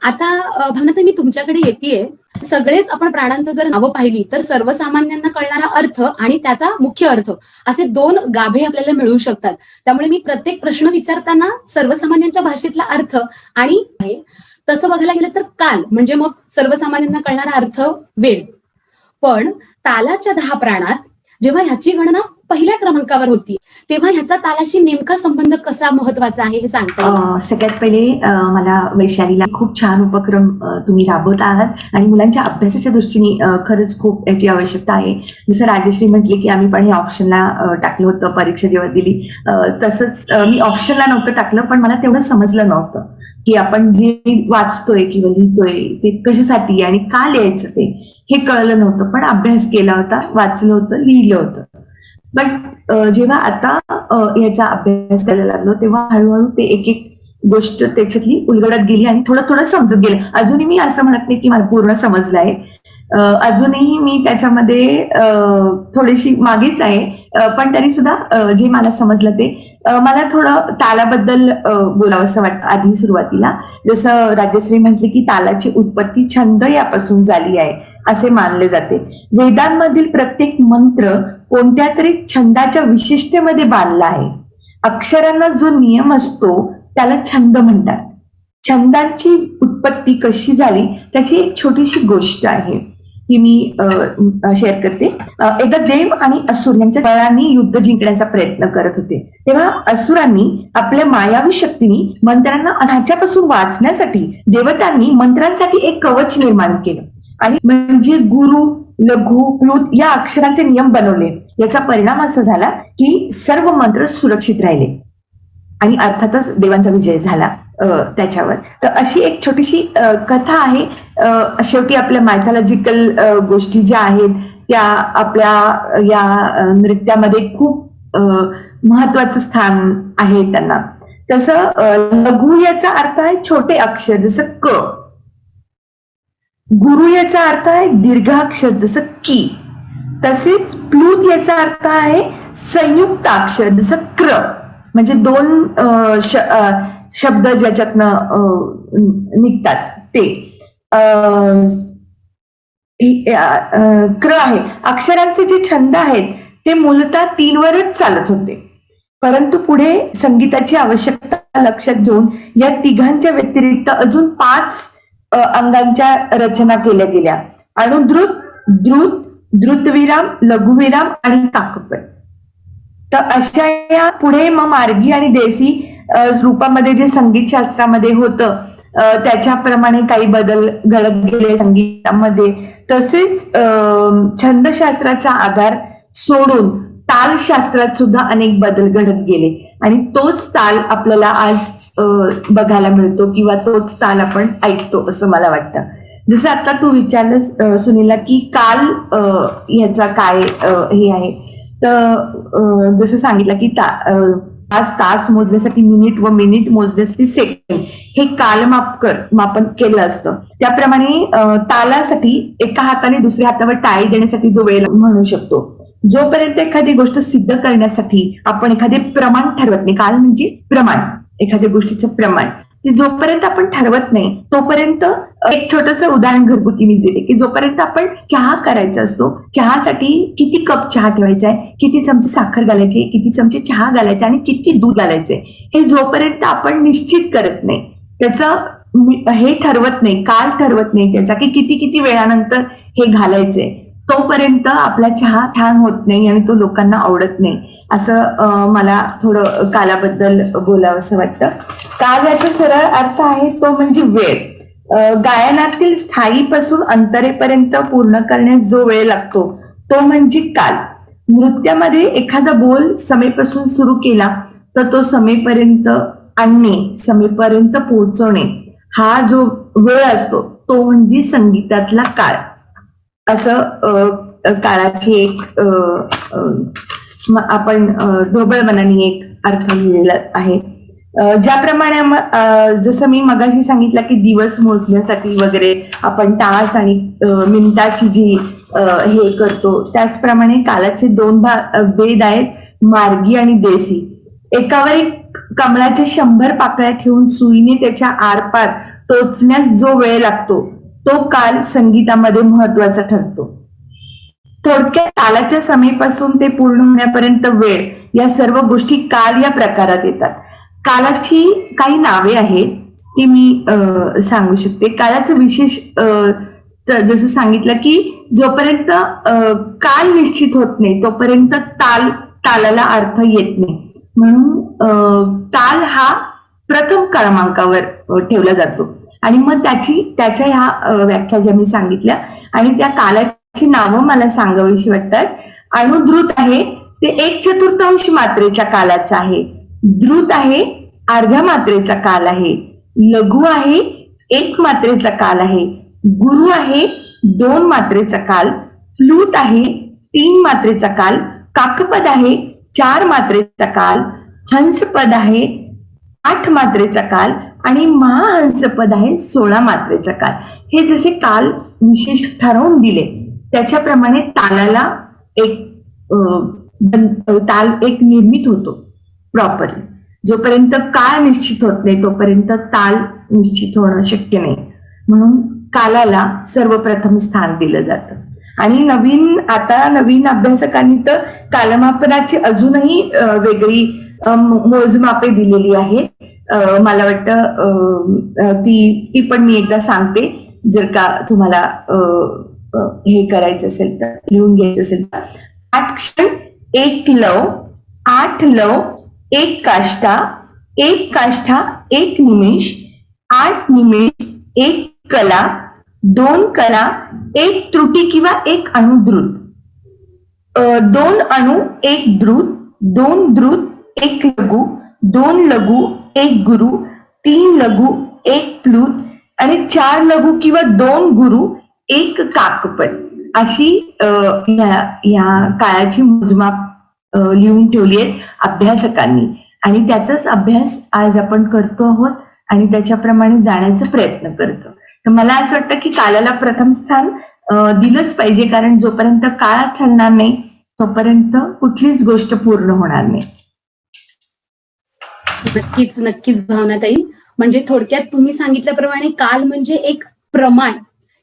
आता भावनाताई, मी तुमच्याकडे येतेय. सगळेच आपण प्राणांचं जर नावं पाहिली तर सर्वसामान्यांना कळणारा अर्थ आणि त्याचा मुख्य अर्थ असे 2 गाभे आपल्याला मिळू शकतात. त्यामुळे मी प्रत्येक प्रश्न विचारताना सर्वसामान्यांच्या भाषेतला अर्थ आणि तसं बघायला गेलं तर काल म्हणजे मग सर्वसामान्यांना कळणारा अर्थ वेळ. पण तालाच्या 10 प्राणात जेव्हा ह्याची गणना पहिल्या क्रमांकावर होती तेव्हा ह्याचा तालाशी नेमका संबंध कसा महत्वाचा आहे हे सांगता. सगळ्यात पहिले मला वैशालीला खूप छान उपक्रम तुम्ही राबवत आहात आणि मुलांच्या अभ्यासाच्या दृष्टीने खरंच खूप याची आवश्यकता आहे. जसं राजश्री म्हटली की आम्ही पण हे ऑप्शनला टाकलं होतं परीक्षा जेव्हा दिली, तसंच मी ऑप्शनला नव्हतं टाकलं, पण मला तेवढं समजलं नव्हतं की आपण जे वाचतोय किंवा लिहितोय ते कशासाठी आणि का लिहायचं ते हे कळलं नव्हतं. पण अभ्यास केला होता, वाचलं होतं, लिहिलं होतं. बट जेव्हा आता याचा अभ्यास करायला लागलो तेव्हा हळूहळू ते एक एक गोष्ट त्याच्यातली उलगडत गेली आणि थोडं थोडं समजत गेलं. अजूनही मी असं म्हणत नाही की मला पूर्ण समजलं आहे. अजूनही मी त्याच्यामध्ये थोडीशी मागेच आहे, पण तरी सुद्धा जे मला समजलं ते मला थोडं तालाबद्दल बोलावंसं वाटतं. आधी सुरुवातीला जसं राजश्री म्हटली की तालाची उत्पत्ती छंद यापासून झाली आहे असे मानले जाते. वेदांमधील प्रत्येक मंत्र कोणत्या तरी छंदाच्या विशिष्टतेमध्ये बांधला आहे. अक्षरांना जो नियम असतो त्याला छंद म्हणतात. छंदांची उत्पत्ती कशी झाली त्याची एक छोटीशी गोष्ट आहे, ती मी शेअर करते. एकदा देव आणि असुर यांच्या बळाने युद्ध जिंकण्याचा प्रयत्न करत होते. तेव्हा असुरांनी आपल्या मायावी शक्तीने मंत्र्यांना ह्याच्यापासून वाचण्यासाठी देवतांनी मंत्रांसाठी एक कवच निर्माण केलं आणि म्हणजे गुरु, लघु, प्लुत या अक्षरांचे नियम बनवले. याचा परिणाम असा झाला की सर्व मंत्र सुरक्षित राहिले आणि अर्थातच देवांचा विजय झाला त्याच्यावर. तर अशी एक छोटीशी कथा आहे. शेवटी आपल्या मायथॉलॉजिकल गोष्टी ज्या आहेत त्या आपल्या या नृत्यामध्ये खूप महत्वाचं स्थान आहे त्यांना. तसं लघु याचा अर्थ आहे छोटे अक्षर जसं क, गुरु याचा अर्थ आहे दीर्घ अक्षर जसं की, तसेच प्लुत याचा अर्थ आहे संयुक्त अक्षर जसं क्र, म्हणजे दोन शब्द ज्याच्यातनं निघतात ते क्र आहे. अक्षरांचे जे छंद आहेत ते मूलतः 3 वरच चालत होते, परंतु पुढे संगीताची आवश्यकता लक्षात घेऊन या तिघांच्या व्यतिरिक्त अजून 5 अंगांच्या रचना केल्या गेल्या. अनुद्रुत, द्रुत, द्रुतविराम, लघुविराम आणि काकपद. तर अशा या पुढे मग मार्गी आणि देसी रूपामध्ये जे संगीत शास्त्रामध्ये होतं त्याच्याप्रमाणे काही बदल घडत गेले संगीतामध्ये. तसेच छंदशास्त्राचा आधार सोडून तालशास्त्रात सुद्धा अनेक बदल घडत गेले आणि तोच ताल आपल्याला आज बघायला मिळतो किंवा तोच ताल आपण ऐकतो असं मला वाटतं. जसं आता तू विचारलं सुनीला की काल ह्याचा काय हे आहे, तर जसं सांगितलं की तास मोजण्यासाठी मिनिट व मिनिट मोजण्यासाठी सेकंड हे मापन केलं असतं. त्याप्रमाणे तालासाठी एका हाताने दुसऱ्या हातावर टाळी देण्यासाठी जो वेळ म्हणू शकतो, जोपर्यंत एखादी गोष्ट सिद्ध करण्यासाठी आपण एखादे प्रमाण ठरवत नाही, काल म्हणजे प्रमाण, एखाद्या गोष्टीचं प्रमाण, ते जोपर्यंत आपण ठरवत नाही तोपर्यंत एक छोटस उदाहरण घरगुती मी दिले की जोपर्यंत आपण चहा करायचा असतो, चहासाठी किती कप चहा ठेवायचा आहे, किती चमचे साखर घालायची, किती चमचे चहा घालायचे आणि किती दूध घालायचंय, हे जोपर्यंत आपण निश्चित करत नाही, त्याचं हे ठरवत नाही, काल ठरवत नाही त्याचा की किती किती वेळानंतर हे घालायचंय, तोपर्यंत आपला चहा छान होत नाही आणि तो लोकांना आवडत नाही. असं मला थोडं कालाबद्दल बोलावंसं वाटतं. काल याचा सरळ अर्थ आहे तो म्हणजे वेळ. गायनातील स्थायीपासून अंतरेपर्यंत पूर्ण करण्यास जो वेळ लागतो तो म्हणजे काल. नृत्यामध्ये एखादा बोल समेपासून सुरू केला तर तो समेपर्यंत आणणे, समेपर्यंत पोहोचवणे हा जो वेळ असतो तो म्हणजे संगीतातला काळ. असं काळाची एक आपण ढोबळ मनाने एक अर्थ लिहिलेला आहे. ज्याप्रमाणे जसं मी मगाशी सांगितलं की दिवस मोजण्यासाठी वगैरे आपण तास आणि मिनिटाची जी हे करतो, त्याचप्रमाणे कालाचे 2 भेद आहेत, मार्गी आणि देसी. एकावर एक कमळाच्या 100 पाकळ्या ठेवून सुईने त्याच्या आरपार टोचण्यास जो वेळ लागतो तो काल संगीतामध्ये महत्वाचा ठरतो. थोडक्यात तालाच्या समेपासून ते पूर्ण होण्यापर्यंत वेळ, या सर्व गोष्टी काल या प्रकारात येतात. कालाची काही नावे आहेत ती मी सांगू शकते. कालाचं विशेष जसं सांगितलं की जोपर्यंत काल निश्चित होत नाही तोपर्यंत तालाला अर्थ येत नाही, म्हणून काल हा प्रथम क्रमांकावर ठेवला जातो आणि मग त्याच्या ह्या व्याख्या ज्या मी सांगितल्या आणि त्या कालाची नावं मला सांगावीशी वाटतात. अनुद्रुत आहे ते 1/4 मात्रेच्या कालाचं आहे. द्रुत आहे अर्ध्या मात्रेचा काल आहे. लघु आहे 1 मात्रेचा काल आहे. गुरु आहे 2 मात्रेचा काल. प्लुत आहे 3 मात्रेचा काल. काकपद आहे 4 मात्रेचा काल. हंसपद आहे 8 मात्रेचा काल आणि महाहंसपद आहे 16 मात्रेचा काल. हे जसे काल विशेष ठरवून दिले त्याच्याप्रमाणे तालाला एक ताल एक निर्मित होतो प्रॉपरली. जोपर्यंत काळ निश्चित होत नाही तोपर्यंत ताल निश्चित होणं शक्य नाही. म्हणून कालाला सर्वप्रथम स्थान दिलं जातं. आणि नवीन अभ्यासकांनी तर कालमापनाची अजूनही वेगळी मोजमापे दिलेली आहेत. मला वाटतं ती पण मी एकदा सांगते, जर का तुम्हाला हे करायचं असेल तर, लिहून घ्यायचं असेल तर. 8 क्षण 1 लव, 8 लव 1 काष्ठा, 1 काष्ठा 1 निमेष, 8 निमेष 1 कला, 2 कला 1 त्रुटी किंवा 1 अणुद्रुत, 2 अणु 1 द्रुत, 2 द्रुत 1 लघु, 2 लघु 1 गुरु, 3 लघु 1 प्लूत आणि 4 लघु किंवा 2 गुरु 1 काकपट. अशी या काळाची मोजमाप लिहून ठेवली आहेत अभ्यासकांनी. आणि त्याचाच अभ्यास आज आपण करतो आहोत आणि त्याच्याप्रमाणे जाण्याचा प्रयत्न करतो. तर मला असं वाटतं की कालाला प्रथम स्थान दिलंच पाहिजे, कारण जोपर्यंत काळ ठरणार नाही तोपर्यंत कुठलीच गोष्ट पूर्ण होणार नाही. नक्कीच भावनाताई. म्हणजे थोडक्यात तुम्ही सांगितल्याप्रमाणे काल म्हणजे एक प्रमाण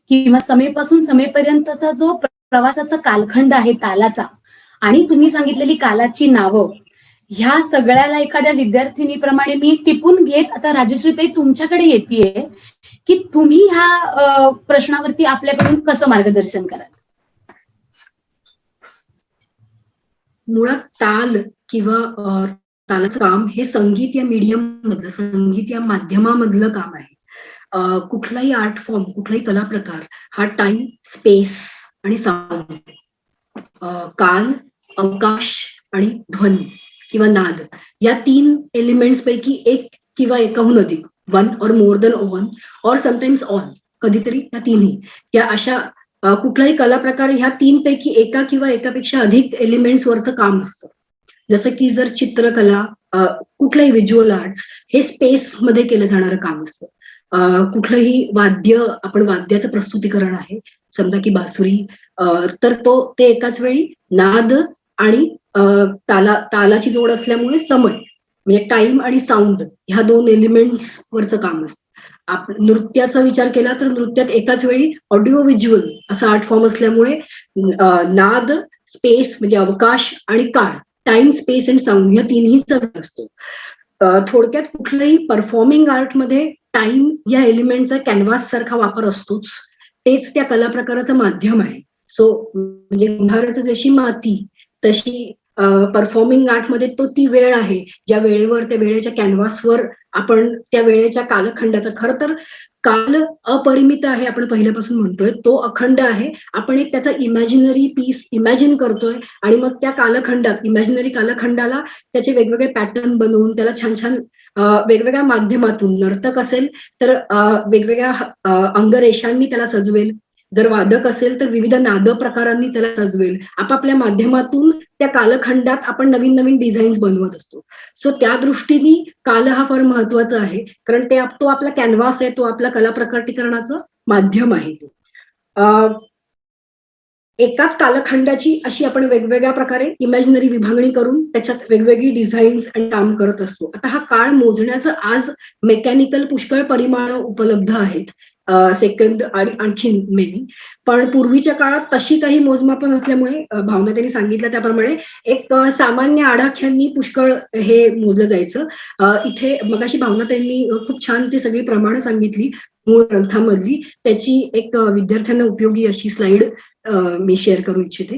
किंवा समेपासून समेपर्यंतचा जो प्रवासाचा कालखंड आहे तालाचा, आणि तुम्ही सांगितलेली कालाची नावं, ह्या सगळ्याला एखाद्या विद्यार्थिनीप्रमाणे मी टिपून घेत आता राजश्रीताई तुमच्याकडे येतेय की तुम्ही ह्या प्रश्नावरती आपल्याकडून कसं मार्गदर्शन कराल? मुळात ताल किंवा तालाचं काम हे संगीत या मीडियम मधलं, संगीत या माध्यमामधलं काम आहे. कुठलाही आर्ट फॉर्म, कुठलाही कला प्रकार हा टाइम, स्पेस आणि साऊंड, काल, अवकाश आणि ध्वनी किंवा नाद, या 3 एलिमेंट्स पैकी एक किंवा एकाहून अधिक, 1 or more than 1 or sometimes all, कधीतरी या 3ही, या अशा कुठलाही कला प्रकार ह्या 3 पैकी एका किंवा एकापेक्षा अधिक एलिमेंट्स वरचं काम असतं. जसं की जर चित्रकला, कुठलाही व्हिज्युअल आर्ट्स हे स्पेस मध्ये केलं जाणारं काम असतं. कुठलंही वाद्य, आपण वाद्याचं प्रस्तुतीकरण आहे समजा की बासुरी, तर ते एकाच वेळी नाद आणि तालाची जोड असल्यामुळे समय, म्हणजे टाइम आणि साऊंड ह्या 2 एलिमेंट्स वरचं काम असतं. नृत्याचा विचार केला तर नृत्यात एकाच वेळी ऑडिओ व्हिज्युअल असा आर्ट फॉर्म असल्यामुळे नाद, स्पेस म्हणजे अवकाश आणि काळ, टाइम, स्पेस अँड साऊंड या 3हीचा असतो. थोडक्यात कुठल्याही परफॉर्मिंग आर्ट मध्ये टाइम या एलिमेंटचा कॅनव्हास सारखा वापर असतोच. तेच त्या कला प्रकाराचं माध्यम आहे. सो म्हणजे कुंभाराचं जशी माती तशी परफॉर्मिंग आर्ट मध्ये ती वेळ आहे, ज्या वेळेवर त्या वेळेच्या कॅनव्हासवर आपण त्या वेळेच्या कालखंडाचा, खरं तर काल अपरिमित आहे आपण पहिल्यापासून म्हणतोय, तो अखंड आहे. आपण एक त्याचा इमॅजिनरी पीस इमॅजिन करतोय आणि मग त्या कालखंडात, इमॅजिनरी कालखंडाला त्याचे वेगवेगळे पॅटर्न बनवून त्याला छान छान वेगवेगळ्या माध्यमातून, नर्तक असेल तर वेगवेगळ्या अंगरेषांनी त्याला सजवेल, जर वादक असेल तर विविध नाद प्रकारांनी त्याला सजवेल. आपापल्या माध्यमातून त्या कालखंडात आपण नवीन नवीन डिझाईन्स बनवत असतो. सो त्या दृष्टीने काल हा फार महत्वाचा आहे, कारण तो आपला कॅनव्हास आहे, तो आपला कला प्रकटीकरणाचं माध्यम आहे. एकाच कालखंडाची अशी आपण वेगवेगळ्या प्रकारे इमॅजिनरी विभागणी करून त्याच्यात वेगवेगळी डिझाईन्स आणि काम करत असतो. आता हा काळ मोजण्याचं आज मेकॅनिकल पुष्कळ परिमाण उपलब्ध आहेत, सेकंद आणि आणखीन मेनी, पण पूर्वीच्या काळात तशी काही मोजमापन असल्यामुळे भावना त्यांनी सांगितलं त्याप्रमाणे एक सामान्य आडाख्यांनी पुष्कळ हे मोजलं जायचं. इथे मगाशी भावना त्यांनी खूप छान ती सगळी प्रमाणं सांगितली मूळ ग्रंथामधली. त्याची एक विद्यार्थ्यांना उपयोगी अशी स्लाइड मी शेअर करू इच्छिते.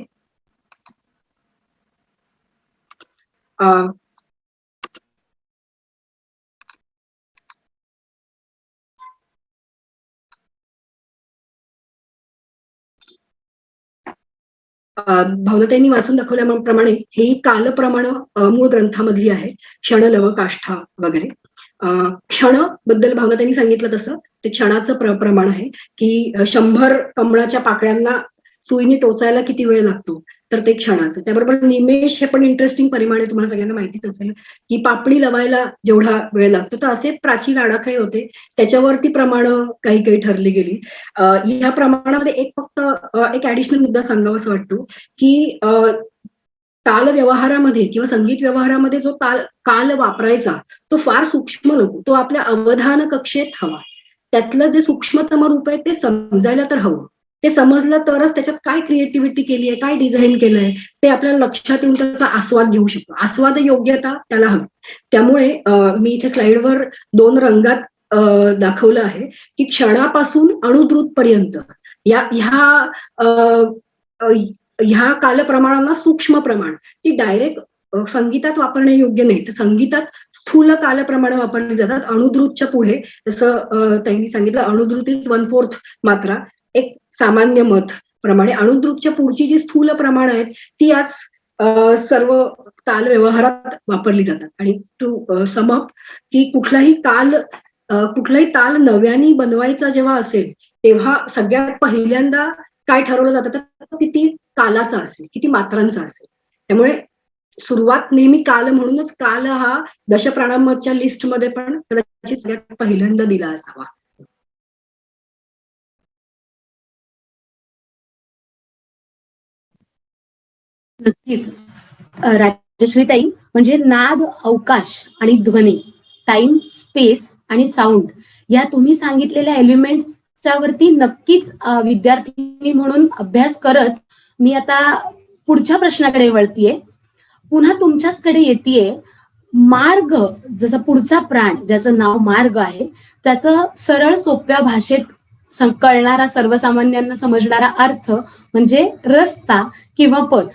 भावनाताईंनी वाचून दाखवल्याप्रमाणे ही कालप्रमाण मूळ ग्रंथामधली आहे, क्षण, लव, काष्ठा वगैरे. क्षण बद्दल भावनाताईंनी सांगितलं तसं ते क्षणाचं प्रमाण आहे की 100 कमळाच्या पाकळ्यांना सुईने टोचायला किती वेळ लागतो, तर तर ते क्षणाचं. त्याबरोबर निमेष हे पण इंटरेस्टिंग परिमाण आहे, तुम्हाला सगळ्यांना माहितीच असेल की पापणी लवायला जेवढा वेळ लागतो, तर असे प्राचीन आडाखे होते, त्याच्यावरती प्रमाण काही काही ठरली गेली. या प्रमाणामध्ये एक फक्त एक ऍडिशनल मुद्दा सांगावासा वाटतो की ताल व्यवहारामध्ये किंवा संगीत व्यवहारामध्ये जो काल वापरायचा तो फार सूक्ष्म नको, तो आपल्या अवधान कक्षेत हवा. त्यातलं जे सूक्ष्मतम रूप आहे ते समजायला तर हवं. ते समजलं तरच त्याच्यात काय क्रिएटिव्हिटी केली आहे, काय डिझाईन केलंय ते आपल्याला लक्षात येऊन त्याचा आस्वाद घेऊ शकतो. आस्वाद योग्यता त्याला हवी. त्यामुळे मी इथे स्लाइडवर 2 रंगात दाखवलं आहे की क्षणापासून अणुद्रुत पर्यंत ह्या कालप्रमाणांना सूक्ष्म प्रमाण ती डायरेक्ट संगीतात वापरणे योग्य नाही. तर संगीतात स्थूल कालप्रमाण वापरली जातात. अणुद्रुतच्या पुढे जसं त्यांनी सांगितलं, अणुद्रुत इज 1/4 मात्रा, एक सामान्य मत प्रमाणे अणुद्रुतच्या पुढची जी स्थूल प्रमाण आहेत ती आज सर्व ताल व्यवहारात वापरली जातात. आणि टू सम अप की कुठलाही ताल नव्याने बनवायचा जेव्हा असेल तेव्हा सगळ्यात पहिल्यांदा काय ठरवलं जातं, तर तो किती कालाचा असेल, किती मात्रांचा असेल. त्यामुळे सुरुवात नेहमी काल म्हणूनच काल हा दशप्राणांमधच्या लिस्टमध्ये पण कदाचित सगळ्यात पहिल्यांदा दिला असावा. नक्कीच. राजश्रीताई, म्हणजे नाद, अवकाश आणि ध्वनी, टाइम, स्पेस आणि साऊंड या तुम्ही सांगितलेल्या एलिमेंट्सच्या वरती नक्कीच विद्यार्थी म्हणून अभ्यास करत मी आता पुढच्या प्रश्नाकडे वळतीये. पुन्हा तुमच्याचकडे येतेय. मार्ग, जसा पुढचा प्राण ज्याचं नाव मार्ग आहे, त्याचं सरळ सोप्या भाषेत कळणारा, सर्वसामान्यांना समजणारा अर्थ म्हणजे रस्ता किंवा पथ.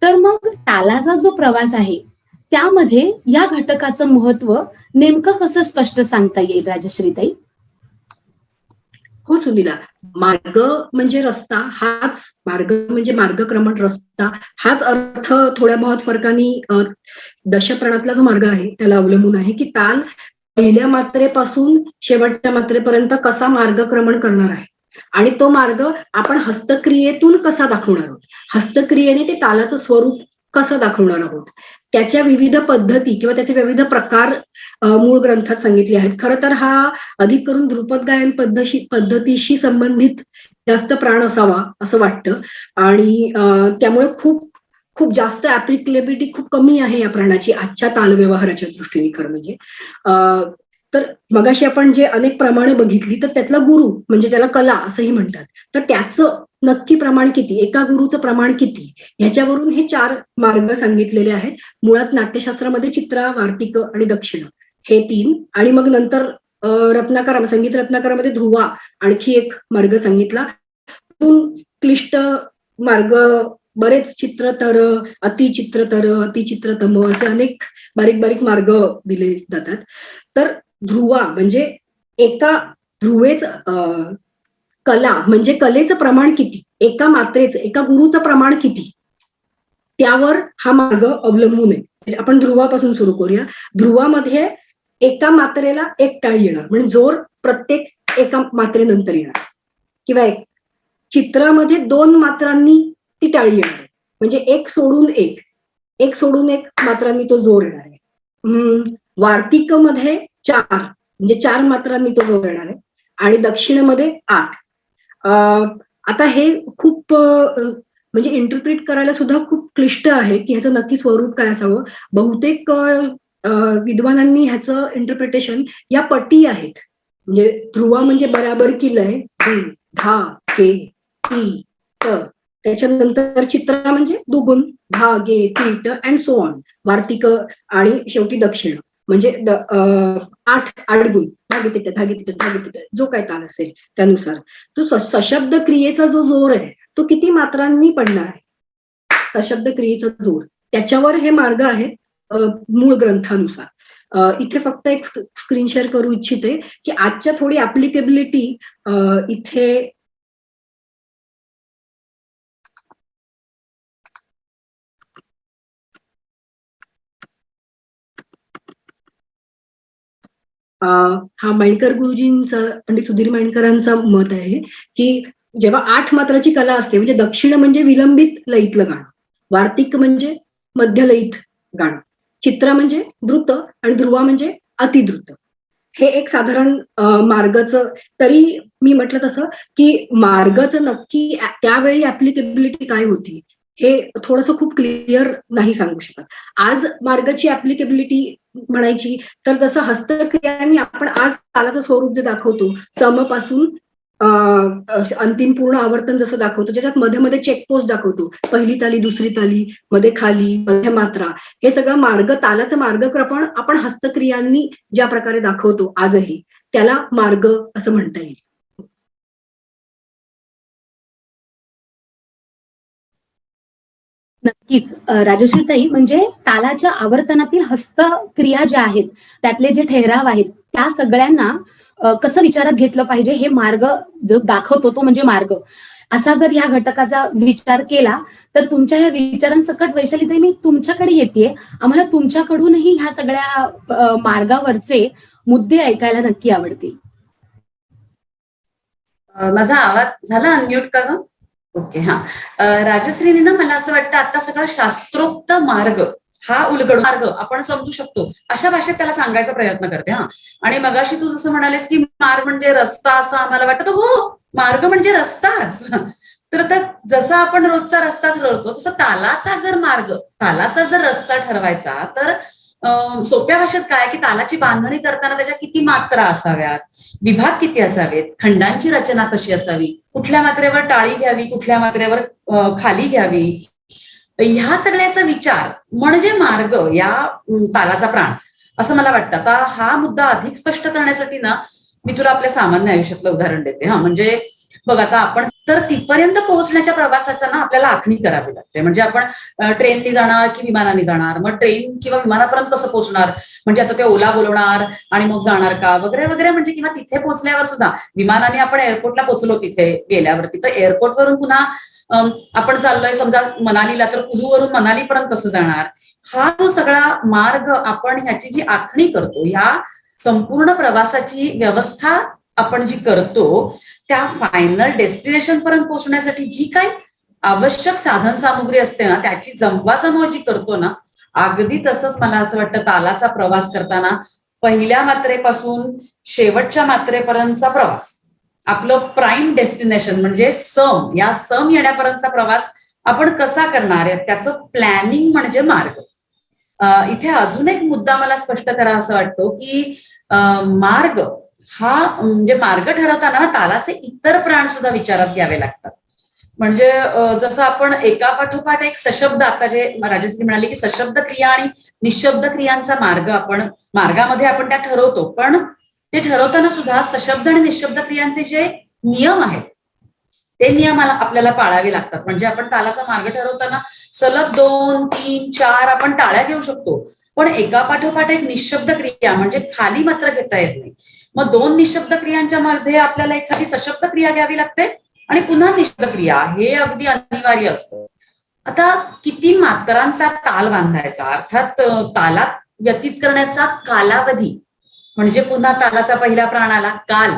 तर मग तालाचा जो प्रवास आहे त्यामध्ये या घटकाचं महत्व नेमकं कसं स्पष्ट सांगता येईल राजश्रीताई? हो सुनीला, मार्ग म्हणजे रस्ता, मार्ग म्हणजे मार्गक्रमण, रस्ता हाच अर्थ थोड्या बहुत फरकानी दशप्राणातला जो मार्ग आहे त्याला अवलंबून आहे की ताल पहिल्या मात्रेपासून शेवटच्या मात्रेपर्यंत कसा मार्गक्रमण करणार आहे आणि तो मार्ग आपण हस्तक्रियेतून कसा दाखवणार आहोत, हस्तक्रियेने ते तालाचं स्वरूप कसं दाखवणार आहोत, त्याच्या विविध पद्धती किंवा त्याचे विविध प्रकार मूळ ग्रंथात सांगितले आहेत. खरं तर हा अधिक करून ध्रुपद गायन पद्धतीशी संबंधित जास्त प्राण असावा असं वाटतं. आणि त्यामुळे खूप खूप जास्त ऍप्लिकेबिलिटी खूप कमी आहे या प्राणाची आजच्या ताल व्यवहाराच्या दृष्टीने. खरं म्हणजे तर मगाशी आपण जे अनेक प्रमाणे बघितली, तर त्यातला गुरु म्हणजे त्याला कला असंही म्हणतात, तर त्याचं नक्की प्रमाण किती, एका गुरुचं प्रमाण किती, ह्याच्यावरून हे 4 मार्ग सांगितलेले आहेत. मुळात नाट्यशास्त्रामध्ये चित्रा, वार्तिक आणि दक्षिण हे 3, आणि मग नंतर संगीत रत्नाकरामध्ये ध्रुवा आणखी एक मार्ग सांगितला. क्लिष्ट मार्ग बरेच, चित्रतर, अतिचित्रतर, अतिचित्रतम असे अनेक बारीक बारीक मार्ग दिले जातात. तर ध्रुवा म्हणजे एका ध्रुवेच कला म्हणजे कलेचं प्रमाण किती, एका मात्रेचं, एका गुरुचं प्रमाण किती, त्यावर हा मार्ग अवलंबून आहे. आपण ध्रुवापासून सुरू करूया. ध्रुवामध्ये एका मात्रेला एक टाळी येणार, म्हणजे जोर प्रत्येक एका मात्रेनंतर येणार, किंवा चित्रामध्ये 2 मात्रांनी ती टाळी येणार आहे, म्हणजे एक सोडून एक मात्रांनी तो जोर येणार आहे. वार्तिक मध्ये 4 म्हणजे 4 मात्रांनी तो जोर येणार आहे, आणि दक्षिणेमध्ये 8. आता हे खूप म्हणजे इंटरप्रिट करायला सुद्धा खूप क्लिष्ट आहे की ह्याचं नक्की स्वरूप काय असावं. बहुतेक विद्वानांनी ह्याचं इंटरप्रिटेशन या पटी आहेत, म्हणजे ध्रुवा म्हणजे बराबर की लय, धा के ती त, त्याच्यानंतर चित्रा म्हणजे दुगुण, धा गे ती ट अँड सो ऑन, वार्तिक आणि शेवटी दक्षिण म्हणजे 8 गुण, धागे जो काय ताल असेल त्यानुसार. तो सशब्द क्रियेचा जो जोर आहे तो किती मात्रांनी पडणार आहे, सशब्द क्रियेचा जोर, त्याच्यावर हे मार्ग आहेत मूळ ग्रंथानुसार. इथे फक्त एक स्क्रीन शेअर करू इच्छिते की आजच्या थोडी ऍप्लिकेबिलिटी इथे हा माइंडकर गुरुजींचा, पंडित सुधीर माइंडकरांचा मत आहे की जेव्हा 8 मात्राची कला असते, म्हणजे दक्षिण म्हणजे विलंबित लयीतलं गाणं, वार्तिक म्हणजे मध्यलयीत गाणं, चित्रा म्हणजे द्रुत आणि ध्रुवा म्हणजे अतिद्रुत. हे एक साधारण मार्गाचं, तरी मी म्हटलं तसं की मार्गाचं नक्की त्यावेळी ऍप्लिकेबिलिटी काय होती हे थोडंसं खूप क्लिअर नाही सांगू शकत. आज मार्गाची ऍप्लिकेबिलिटी म्हणायची तर जसं हस्तक्रियांनी आपण आज तालाचं स्वरूप जे दाखवतो, समपासून अंतिम पूर्ण आवर्तन जसं दाखवतो, ज्याच्यात मध्ये मध्ये चेकपोस्ट दाखवतो, पहिली ताली, दुसरी ताली, मध्ये खाली, मध्य मात्रा, हे सगळं मार्ग, तालाचं मार्गक्रमण आपण हस्तक्रियांनी ज्या प्रकारे दाखवतो आजही, त्याला मार्ग असं म्हणता येईल. नक्कीच राजश्रीताई, म्हणजे तालाच्या आवर्तनातील हस्तक्रिया ज्या आहेत, त्यातले जे ठहराव आहेत, त्या सगळ्यांना कसं विचारात घेतलं पाहिजे, हे मार्ग जो दाखवतो तो म्हणजे मार्ग, असा जर ह्या घटकाचा विचार केला तर तुमच्या ह्या विचारांसकट वैशालीताई मी तुमच्याकडे येते. आम्हाला तुमच्याकडूनही ह्या सगळ्या मार्गावरचे मुद्दे ऐकायला नक्की आवडतील. माझा आवाज झाला अनम्यूट का ग? ओके, हा. राजश्रीनी ना, मला असं वाटतं आता सगळा शास्त्रोक्त मार्ग हा उलगडून मार्ग आपण समजू शकतो अशा भाषेत त्याला सांगायचा प्रयत्न करते. हा, आणि मगाशी तू जसं म्हणालेस की मार्ग म्हणजे रस्ता, असं आम्हाला वाटतं. हो, मार्ग म्हणजे रस्ताच. तर जसा आपण रोजचा रस्ता ठरवतो तसं तालाचा जर मार्ग, तालाचा जर रस्ता ठरवायचा तर सोप्या भाषेत काय की तालाची बांधणी करताना त्याच्या किती मात्रा असाव्यात, विभाग किती असावेत, खंडांची रचना कशी असावी, कुठल्या मात्रेवर टाळी घ्यावी, कुठल्या मात्रेवर खाली घ्यावी, ह्या सगळ्याचा विचार म्हणजे मार्ग या तालाचा प्राण, असं मला वाटतं. आता हा मुद्दा अधिक स्पष्ट करण्यासाठी ना मी तुला आपल्या सामान्य आयुष्यातलं उदाहरण देते. हा, म्हणजे बघ, आता आपण तर तिथपर्यंत पोहोचण्याच्या प्रवासाचा ना आपल्याला आखणी करावी लागते. म्हणजे आपण ट्रेननी जाणार की विमानाने जाणार, मग ट्रेन किंवा विमानापर्यंत कसं पोहोचणार, म्हणजे आता ते ओला बोलवणार आणि मग जाणार का, वगैरे वगैरे. म्हणजे किंवा तिथे पोहोचल्यावर सुद्धा विमानाने आपण एअरपोर्टला पोहोचलो, तिथे गेल्यावरती तर एअरपोर्टवरून पुन्हा आपण चाललोय समजा मनालीला, तर कुलूवरून मनालीपर्यंत कसं जाणार, हा जो सगळा मार्ग आपण ह्याची जी आखणी करतो, ह्या संपूर्ण प्रवासाची व्यवस्था आपण जी करतो, त्या फायनल डेस्टिनेशन पर्यंत पोहोचण्यासाठी जी काही आवश्यक साधन सामुग्री असते ना, त्याची जमवाजमव जी करतो ना, अगदी तसंच मला असं वाटतं तालाचा प्रवास करताना पहिल्या मात्रेपासून शेवटच्या मात्रेपर्यंतचा प्रवास, आपलं प्राईम डेस्टिनेशन म्हणजे सम, या सम येण्यापर्यंतचा प्रवास आपण कसा करणार आहे, त्याचं प्लॅनिंग म्हणजे मार्ग. इथे अजून एक मुद्दा मला स्पष्ट करा असं वाटतो की मार्ग हा म्हणजे मार्ग ठरवताना तालाचे इतर प्राण सुद्धा विचारात घ्यावे लागतात. म्हणजे जसं आपण एका पाठोपाठ एक सशब्द, आता जे राजश्री म्हणाले की सशब्द क्रिया आणि निशब्द क्रियांचा मार्ग आपण मार्गामध्ये आपण त्या ठरवतो, पण ते ठरवताना सुद्धा सशब्द आणि निशब्द क्रियांचे जे नियम आहेत ते नियम आपल्याला पाळावे लागतात. म्हणजे आपण तालाचा मार्ग ठरवताना सलग 2, 3, 4 आपण टाळ्या घेऊ शकतो, पण एका पाठोपाठ एक निशब्द क्रिया म्हणजे खाली मात्र घेता येत नाही. मग 2 निशब्द क्रियांच्या मध्ये आपल्याला एखादी सशब्द क्रिया घ्यावी लागते आणि पुन्हा निशब्द क्रिया, हे अगदी अनिवार्य असतं. आता किती मात्रांचा ताल बांधायचा, अर्थात तालात व्यतीत करण्याचा कालावधी, म्हणजे पुन्हा तालाचा पहिला प्राण आला काल,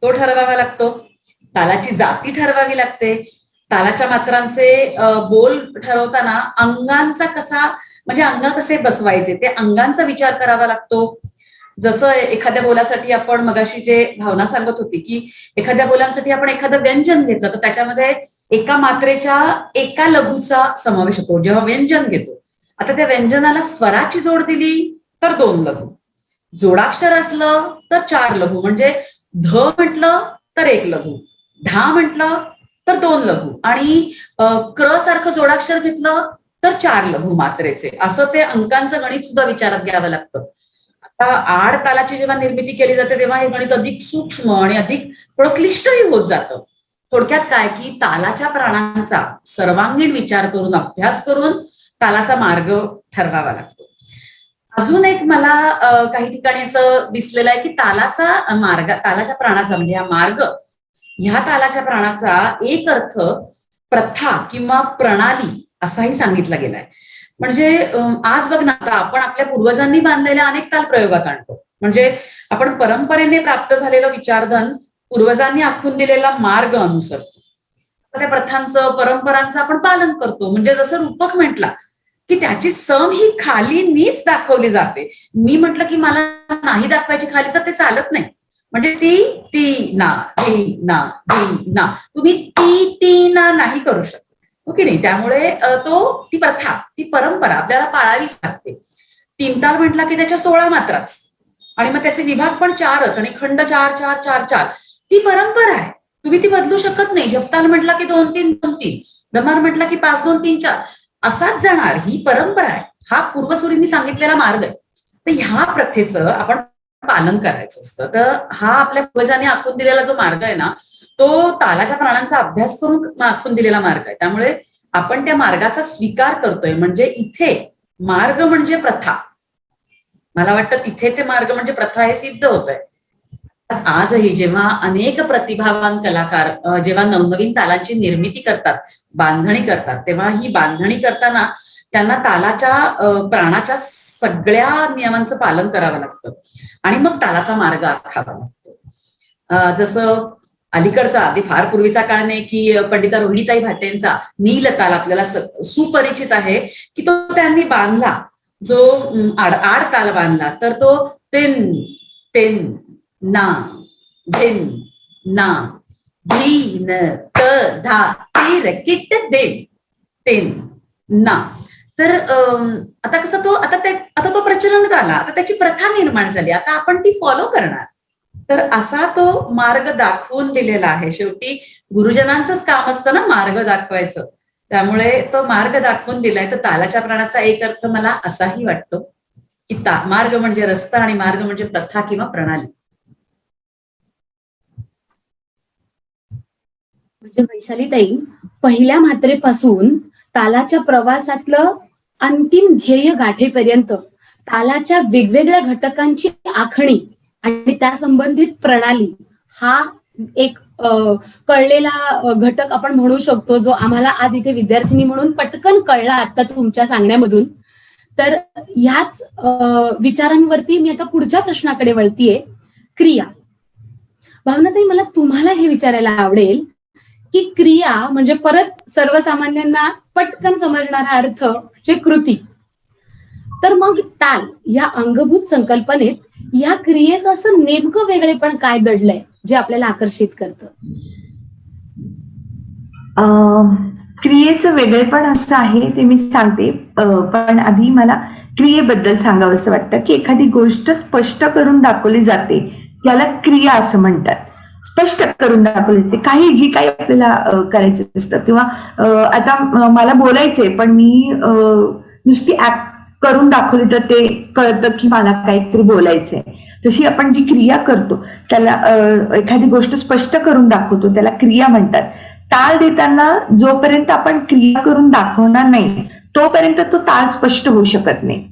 तो ठरवावा लागतो. तालाची जाती ठरवावी लागते. तालाच्या मात्रांचे बोल ठरवताना अंगांचा कसा, म्हणजे अंग कसे बसवायचे, ते अंगांचा विचार करावा लागतो. जसं एखाद्या बोलासाठी आपण मगाशी जे भावना सांगत होती की एखाद्या बोलांसाठी आपण एखादं व्यंजन घेतलं तर त्याच्यामध्ये एका मात्रेच्या एका लघूचा समावेश होतो जेव्हा व्यंजन घेतो. आता त्या व्यंजनाला स्वराची जोड दिली तर 2 लघु, जोडाक्षर असलं तर 4 लघु, म्हणजे ध म्हटलं तर 1 लघु, ढा म्हटलं तर 2 लघु, आणि क सारखं जोडाक्षर घेतलं तर 4 लघु मात्रेचे. असं ते अंकांचं गणित सुद्धा विचारात घ्यावं लागतं. आता आड तालाची जेव्हा निर्मिती केली जाते तेव्हा हे गणित अधिक सूक्ष्म आणि अधिक थोडं क्लिष्टही होत जातं. थोडक्यात काय की तालाच्या प्राणांचा सर्वांगीण विचार करून, अभ्यास करून तालाचा मार्ग ठरवावा लागतो. अजून एक मला काही ठिकाणी असं दिसलेलं आहे की तालाचा मार्ग, तालाच्या प्राणाचा म्हणजे हा मार्ग, ह्या तालाच्या प्राणाचा एक अर्थ प्रथा किंवा प्रणाली असाही सांगितला गेलाय. म्हणजे आज बघ ना, आता आपण आपल्या पूर्वजांनी बांधलेल्या अनेक ताल प्रयोगात आणतो. म्हणजे आपण परंपरेने प्राप्त झालेलं विचारधन, पूर्वजांनी आखून दिलेला मार्ग अनुसरतो. त्या प्रथांचं परंपरांचं आपण पालन करतो. म्हणजे जसं रूपक म्हटला की त्याची सम ही खाली नीच दाखवली जाते. मी म्हटलं की मला नाही दाखवायची खाली तर ते चालत नाही. म्हणजे ती ना ती ना तुम्ही ती ना नाही करू शकत. ओके नाही. त्यामुळे ती प्रथा ती परंपरा आपल्याला पाळावीच लागते. 3 ताल म्हटला की त्याच्या 16 मात्राच आणि मग त्याचे विभाग पण 4च आणि खंड 4 4 4 4 ती परंपरा आहे. तुम्ही ती बदलू शकत नाही. जपताल म्हटला की 2 3 2 3, दमार म्हटला की 5 2 3 4 असाच जाणार. ही परंपरा आहे. हा पूर्वसुरींनी सांगितलेला मार्ग आहे. तर ह्या प्रथेचं आपण पालन करायचं असतं. तर हा आपल्या पूर्वजांनी आखून दिलेला जो मार्ग आहे ना तो तालाच्या प्राणांचा अभ्यास करून आखून दिलेला मार्ग आहे. त्यामुळे आपण त्या मार्गाचा स्वीकार करतोय. म्हणजे इथे मार्ग म्हणजे प्रथा. मला वाटतं तिथे ते मार्ग म्हणजे प्रथा हे सिद्ध होत आहे. आजही जेव्हा अनेक प्रतिभावान कलाकार जेव्हा नवनवीन तालांची निर्मिती करतात, बांधणी करतात, तेव्हा ही बांधणी करताना त्यांना तालाच्या प्राणाच्या सगळ्या नियमांचं पालन करावं लागतं आणि मग तालाचा मार्ग आखावा लागतो. जसं अलीकडचा अगदी फार पूर्वीचा काळ नाही की पंडिता रोहिणीताई भाटेंचा नील ताल आपल्याला सुपरिचित आहे की तो त्यांनी बांधला. जो आड ताल बांधला तर तो तेन तेन ना देन ना धीन त धा तीर किट देन तेन ना. तर आता कसं आता तो प्रचलनात आला. आता त्याची प्रथा निर्माण झाली. आता आपण ती फॉलो करणार. तर असा तो मार्ग दाखवून दिलेला आहे. शेवटी गुरुजनांचंच काम असतं ना मार्ग दाखवायचं. त्यामुळे तो मार्ग दाखवून दिलाय. तर तालाच्या प्राणाचा एक अर्थ मला असाही वाटतो की मार्ग म्हणजे रस्ता आणि मार्ग म्हणजे प्रथा किंवा प्रणाली. म्हणजे वैशालीताई, पहिल्या मात्रेपासून तालाच्या प्रवासातलं अंतिम ध्येय गाठेपर्यंत तालाच्या वेगवेगळ्या घटकांची आखणी आणि त्या संबंधित प्रणाली हा एक कळलेला घटक आपण म्हणू शकतो, जो आम्हाला आज इथे विद्यार्थिनी म्हणून पटकन कळला आता तुमच्या सांगण्यामधून. तर ह्याच विचारांवरती मी आता पुढच्या प्रश्नाकडे वळतीये. क्रिया. भावनाताई, मला तुम्हाला हे विचारायला आवडेल की क्रिया म्हणजे परत सर्वसामान्यांना पटकन समजणारा अर्थ म्हणजे कृती. तर मग ताल या अंगभूत संकल्पनेत या क्रियेचं असं नेमकं वेगळेपण काय दडलंय जे आपल्याला आकर्षित करतं? क्रियेचं वेगळेपण असं आहे ते मी सांगते. पण आधी मला क्रियेबद्दल सांगावं असं वाटतं की एखादी गोष्ट स्पष्ट करून दाखवली जाते त्याला क्रिया असं म्हणतात. स्पष्ट करून दाखवली जाते जी काही आपल्याला करायचं असतं. किंवा आता मला बोलायचंय पण मी नुसती ऍक्ट करून दाखवली तर ते कळतं की मला काहीतरी बोलायचंय. तशी आपण जी क्रिया करतो त्याला एखादी गोष्ट स्पष्ट करून दाखवतो त्याला क्रिया म्हणतात. ताल देताना जोपर्यंत आपण क्रिया करून दाखवणार नाही तोपर्यंत तो ताल स्पष्ट होऊ शकत नाही.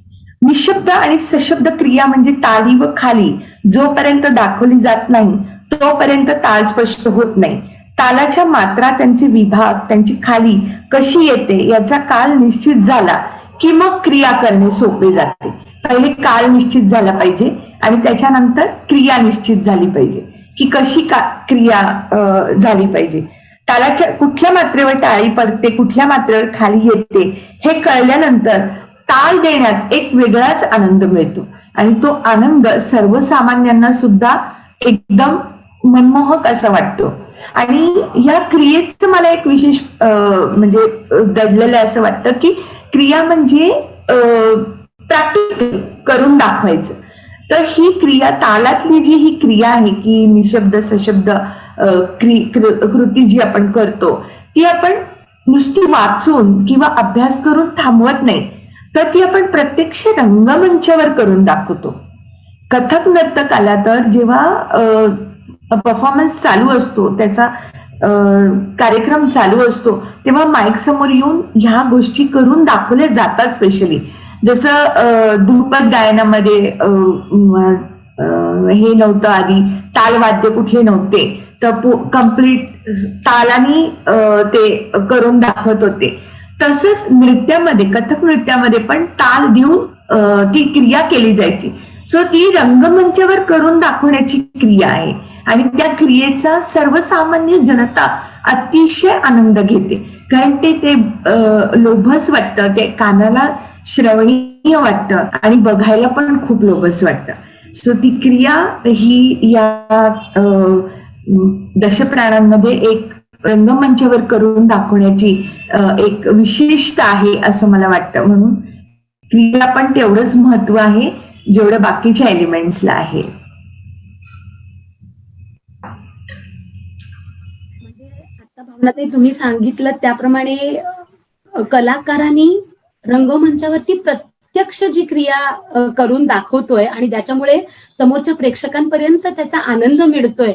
निशब्द आणि सशब्द क्रिया म्हणजे ताली व खाली जोपर्यंत दाखवली जात नाही तोपर्यंत ताल स्पष्ट होत नाही. तालाच्या मात्रा, त्यांचे विभाग, त्यांची खाली कशी येते याचा काल निश्चित झाला की मग क्रिया करणे सोपे जाते. पहिले काल निश्चित झाला पाहिजे आणि त्याच्यानंतर क्रिया निश्चित झाली पाहिजे की कशी क्रिया झाली पाहिजे. तालाच्या कुठल्या मात्रेवर टाळी पडते, कुठल्या मात्रेवर खाली येते हे कळल्यानंतर ताल देण्यात एक वेगळाच आनंद मिळतो आणि तो आनंद सर्वसामान्यांना सुद्धा एकदम मनमोहक असं वाटतो. आणि या क्रियेचं मला एक विशेष म्हणजे दडलेलं असं वाटतं की क्रिया म्हणजे प्रॅक्टिकल करून दाखवायचं. तर ही क्रिया तालातली जी ही क्रिया आहे की निशब्द सशब्द कृती जी आपण करतो ती आपण नुसती वाचून किंवा अभ्यास करून थांबवत नाही तर ती आपण प्रत्यक्ष रंगमंचावर करून दाखवतो. कथक नर्तकाला तर जेव्हा परफॉर्मन्स चालू असतो, त्याचा कार्यक्रम चालू असतो तेव्हा माईक समोर येऊन ह्या गोष्टी करून दाखवल्या जातात. स्पेशली जसं ध्रुपद गायनामध्ये हे नव्हतं, आधी तालवाद्य कुठले नव्हते तर कम्प्लीट तालानी ते करून दाखवत होते. तसंच नृत्यामध्ये, कथक नृत्यामध्ये पण ताल देऊन ती क्रिया केली जायची. सो ती रंगमंचावर करून दाखवण्याची क्रिया आहे आणि त्या क्रियेचा सर्वसामान्य जनता अतिशय आनंद घेते, कारण ते लोभस वाटतं, ते कानाला श्रवणीय वाटतं आणि बघायला पण खूप लोभस वाटतं. सो ती क्रिया ही या दशप्राणांमध्ये एक रंगमंचावर करून दाखवण्याची एक विशेषता आहे असं मला वाटतं. म्हणून क्रिया पण तेवढंच महत्व आहे जेवढं बाकीच्या एलिमेंट्सला आहे. आता भावनाताई तुम्ही सांगितलं त्याप्रमाणे कलाकारांनी रंगमंचावरती प्रत्यक्ष जी क्रिया करून दाखवतोय आणि ज्याच्यामुळे समोरच्या प्रेक्षकांपर्यंत त्याचा आनंद मिळतोय,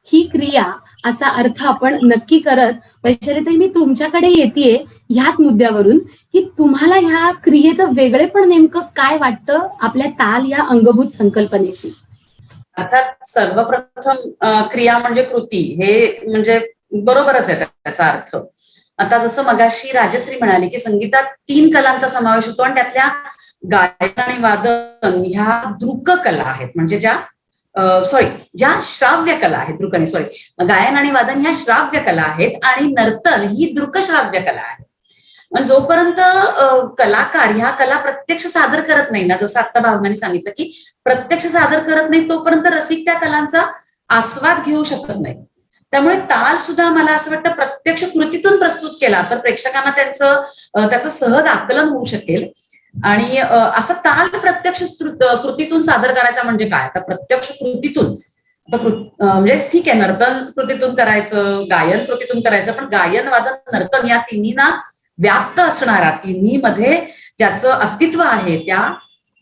ही क्रिया असा अर्थ आपण नक्की करत. वैशालीताई, मी तुमच्याकडे येतेय ह्याच मुद्द्यावरून की तुम्हाला ह्या क्रियेचं वेगळेपण नेमकं काय वाटतं आपल्या ताल या अंगभूत संकल्पनेशी? अर्थात सर्वप्रथम क्रिया म्हणजे कृती, हे म्हणजे बरोबरच आहे त्याचा अर्थ. आता जसं मगाशी राजश्री म्हणाली की संगीतात 3 कलांचा समावेश होतो आणि त्यातल्या गायन आणि वादन ह्या दृक कला आहेत, म्हणजे ज्या श्राव्य कला आहेत. दृक नाही, गायन आणि वादन ह्या श्राव्य कला आहेत आणि नर्तन ही दृकश्राव्य कला आहे. जोपर्यंत कलाकार ह्या कला प्रत्यक्ष सादर करत नाही ना, जसं आता भावनाने सांगितलं की प्रत्यक्ष सादर करत नाही तोपर्यंत रसिक त्या कलांचा आस्वाद घेऊ शकत नाही. त्यामुळे ताल सुद्धा मला असं वाटतं प्रत्यक्ष कृतीतून प्रस्तुत केला तर प्रेक्षकांना त्याचं सहज आकलन होऊ शकेल. आणि असं ताल प्रत्यक्ष कृतीतून सादर करायचा म्हणजे काय? आता प्रत्यक्ष कृतीतून म्हणजे ठीक आहे, नर्तन कृतीतून करायचं, गायन कृतीतून करायचं, पण गायन वादन नर्तन या तिन्हींना व्याप्त असणारा, तिन्ही मध्ये ज्याचं अस्तित्व आहे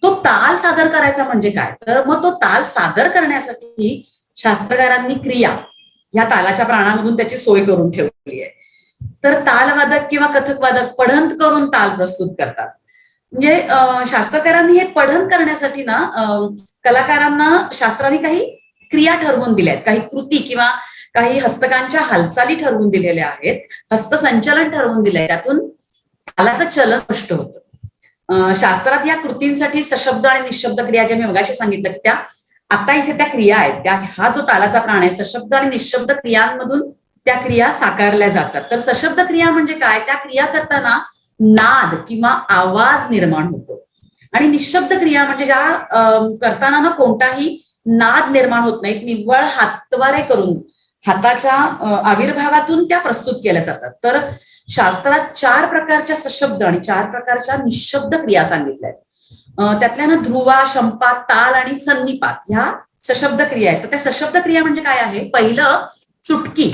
तो ताल सादर करायचा म्हणजे काय? तर मग तो ताल सादर करण्यासाठी शास्त्रकारांनी क्रिया या तालाच्या प्राणामधून त्याची सोय करून ठेवली आहे. तर तालवादक किंवा कथकवादक पढंत करून ताल प्रस्तुत करतात. म्हणजे शास्त्रकारांनी हे पढन करण्यासाठी ना कलाकारांना शास्त्राने काही क्रिया ठरवून दिल्या आहेत, काही कृती किंवा काही हस्तकांच्या हालचाली ठरवून दिलेल्या आहेत, हस्तसंचलन ठरवून दिलंय, त्यातून तालाचं चलन स्पष्ट होतं. शास्त्रात या कृतींसाठी सशब्द आणि निशब्द क्रिया, ज्या मी मगाशी सांगितलं की त्या आता इथे त्या क्रिया आहेत, हा जो तालाचा प्राण आहे, सशब्द आणि निशब्द क्रियांमधून त्या क्रिया साकारल्या जातात. तर सशब्द क्रिया म्हणजे काय? त्या क्रिया करताना नाद किंवा आवाज निर्माण होतो. आणि निशब्द क्रिया म्हणजे ज्या करताना ना कोणताही नाद निर्माण होत नाही, निव्वळ हातवारे करून हाताच्या आविर्भावातून त्या प्रस्तुत केल्या जातात. तर शास्त्रात 4 प्रकारच्या सशब्द आणि 4 प्रकारच्या निशब्द क्रिया सांगितल्या आहेत. त्यातल्या ना ध्रुवा, शंपा, ताल आणि सन्निपात ह्या सशब्द क्रिया आहेत. तर त्या सशब्द क्रिया म्हणजे काय आहे? पहिलं चुटकी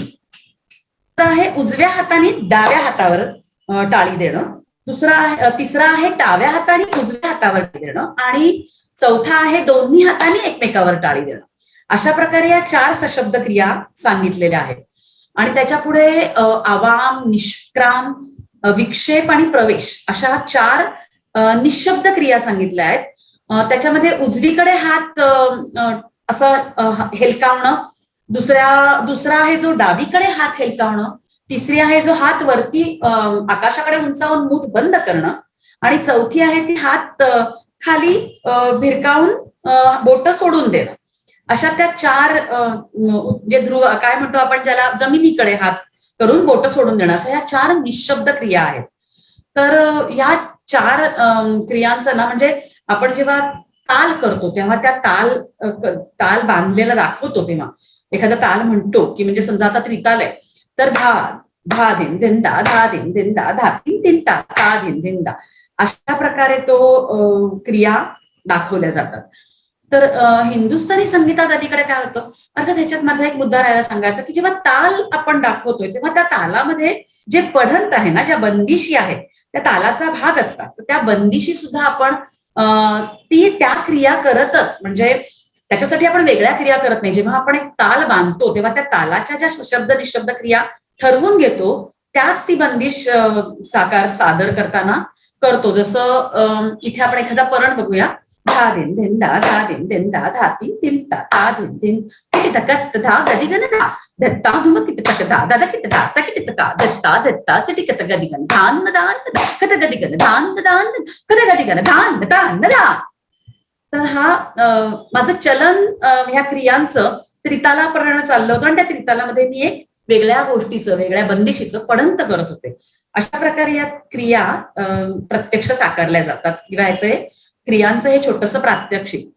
आहे उजव्या हाताने डाव्या हातावर टाळी देणं, तिसरा आहे डाव्या हाताने उजव्या हातावर टाळी देणं आणि चौथा आहे दोन्ही हाताने एकमेकावर टाळी देणं. अशा प्रकारे या 4 सशब्द क्रिया सांगितलेल्या आहेत. आणि त्याच्या पुढे आवाम, निष्क्राम, विक्षेप आणि प्रवेश अशा 4 निशब्द क्रिया सांगितल्या आहेत. त्याच्यामध्ये उजवीकडे हात असं हेलकावणं, दुसरा आहे जो डावीकडे हात हेलकावणं, तिसरी आहे जो हात वरती आकाशाकडे उंचावून मूठ बंद करणं आणि चौथी आहे ती हात खाली भिरकावून बोट सोडून देणं. अशा त्या 4 जे ध्रुव काय म्हणतो आपण, ज्याला जमिनीकडे हात करून बोट सोडून देणं, अशा या 4 निशब्द क्रिया आहेत. तर या 4 क्रियांचं ना, म्हणजे आपण जेव्हा ताल करतो तेव्हा त्या ताल बांधलेला दाखवतो, तेव्हा एखादा ताल म्हणतो की म्हणजे समजा आता त्रिताल आहे तर धा धा धिन धिन दा, धा धिन धिन दा, धा धिन धिन दा, धा धिन धिन दा, अशा प्रकारे तो क्रिया दाखवल्या जातात. तर हिंदुस्थानी संगीतात अलीकडे काय होतं, अर्थात ह्याच्यात माझा एक मुद्दा राहायला सांगायचा की जेव्हा ताल आपण दाखवतोय तेव्हा त्या तालामध्ये जे पढंत आहे ना, ज्या बंदिशी आहेत त्या तालाचा भाग असतात. तर त्या बंदिशी सुद्धा आपण त्या क्रिया करतच, म्हणजे त्याच्यासाठी आपण वेगळ्या क्रिया करत नाही. जेव्हा आपण एक ताल बांधतो तेव्हा त्या तालाच्या ज्या शब्द निशब्द क्रिया ठरवून घेतो त्याच ती बंदिश सादर करताना करतो. जसं इथे आपण एखादा परण बघूया. धा दिन दिन दा, धा दिन दिन दा, धा तीन तीन ता, धा दिन दिन किट तक धा गदी गन धा, दत्ता धुम किट तक धा, दादा किट धा, तकिट तका, दत्ता दत्ता तटिकत गदी गन धान दान कत गदी गन धान दान कत गदी गन धान दान दा. तर हा माझं चलन ह्या क्रियांचं त्रितालापर्यंत चाललं होतं आणि त्या त्रितालामध्ये मी एक वेगळ्या गोष्टीचं, वेगळ्या बंदिशीचं पडंत करत होते. अशा प्रकारे या क्रिया प्रत्यक्ष साकारल्या जातात किंवा ह्याचे क्रियांचं हे छोटंसं प्रात्यक्षिक.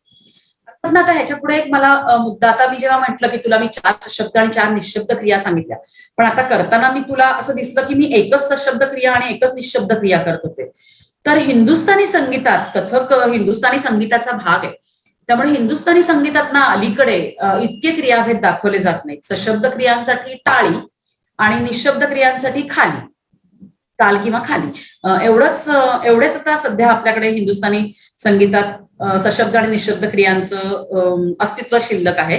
आता ह्याच्या पुढे एक मला मुद्दा, आता मी जेव्हा म्हटलं की तुला मी 4 सशब्द आणि 4 निःशब्द क्रिया सांगितल्या, पण आता करताना मी तुला असं दिसलं की मी एकच सशब्द क्रिया आणि एकच निःशब्द क्रिया करत होते. तर हिंदुस्थानी संगीतात, कथक हिंदुस्थानी संगीताचा भाग आहे, त्यामुळे हिंदुस्थानी संगीतात ना अलीकडे इतके क्रियाभेद दाखवले जात नाहीत. सशब्द क्रियांसाठी टाळी आणि निःशब्द क्रियांसाठी खाली, ताल किंवा खाली, एवढेच आता सध्या आपल्याकडे हिंदुस्थानी संगीतात सशब्द आणि निःशब्द क्रियांचं अस्तित्व शिल्लक आहे.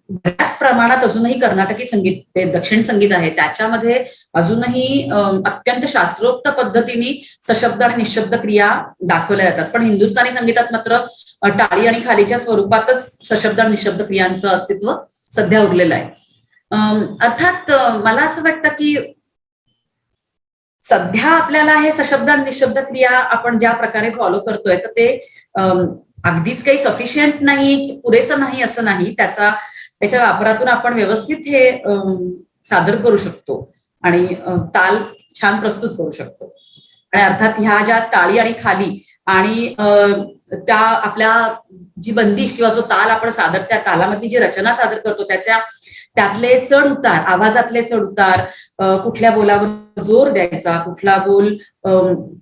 बऱ्याच प्रमाणात अजूनही कर्नाटकी संगीत, ते दक्षिण संगीत आहे, त्याच्यामध्ये अजूनही अत्यंत शास्त्रोक्त पद्धतीने सशब्द आणि निःशब्द क्रिया दाखवल्या जातात. पण हिंदुस्थानी संगीतात मात्र टाळी आणि खालीच्या स्वरूपातच सशब्द आणि निःशब्द क्रियांचं अस्तित्व सध्या उरलेलं आहे. अर्थात मला असं वाटतं की सध्या आपल्याला हे सशब्द आणि निःशब्द क्रिया आपण ज्या प्रकारे फॉलो करतोय तर ते अगदीच काही सफिशियंट नाही, पुरेसं नाही असं नाही. त्याच्या वापरातून आपण व्यवस्थित हे सादर करू शकतो आणि ताल छान प्रस्तुत करू शकतो. आणि अर्थात ह्या ज्या टाळी आणि खाली आणि त्या आपल्या जी बंदिश किंवा जो ताल आपण सादर, त्या तालामधली जी रचना सादर करतो त्यातले चढ उतार, आवाजातले चढ उतार, कुठल्या बोलावर जोर द्यायचा, कुठला बोल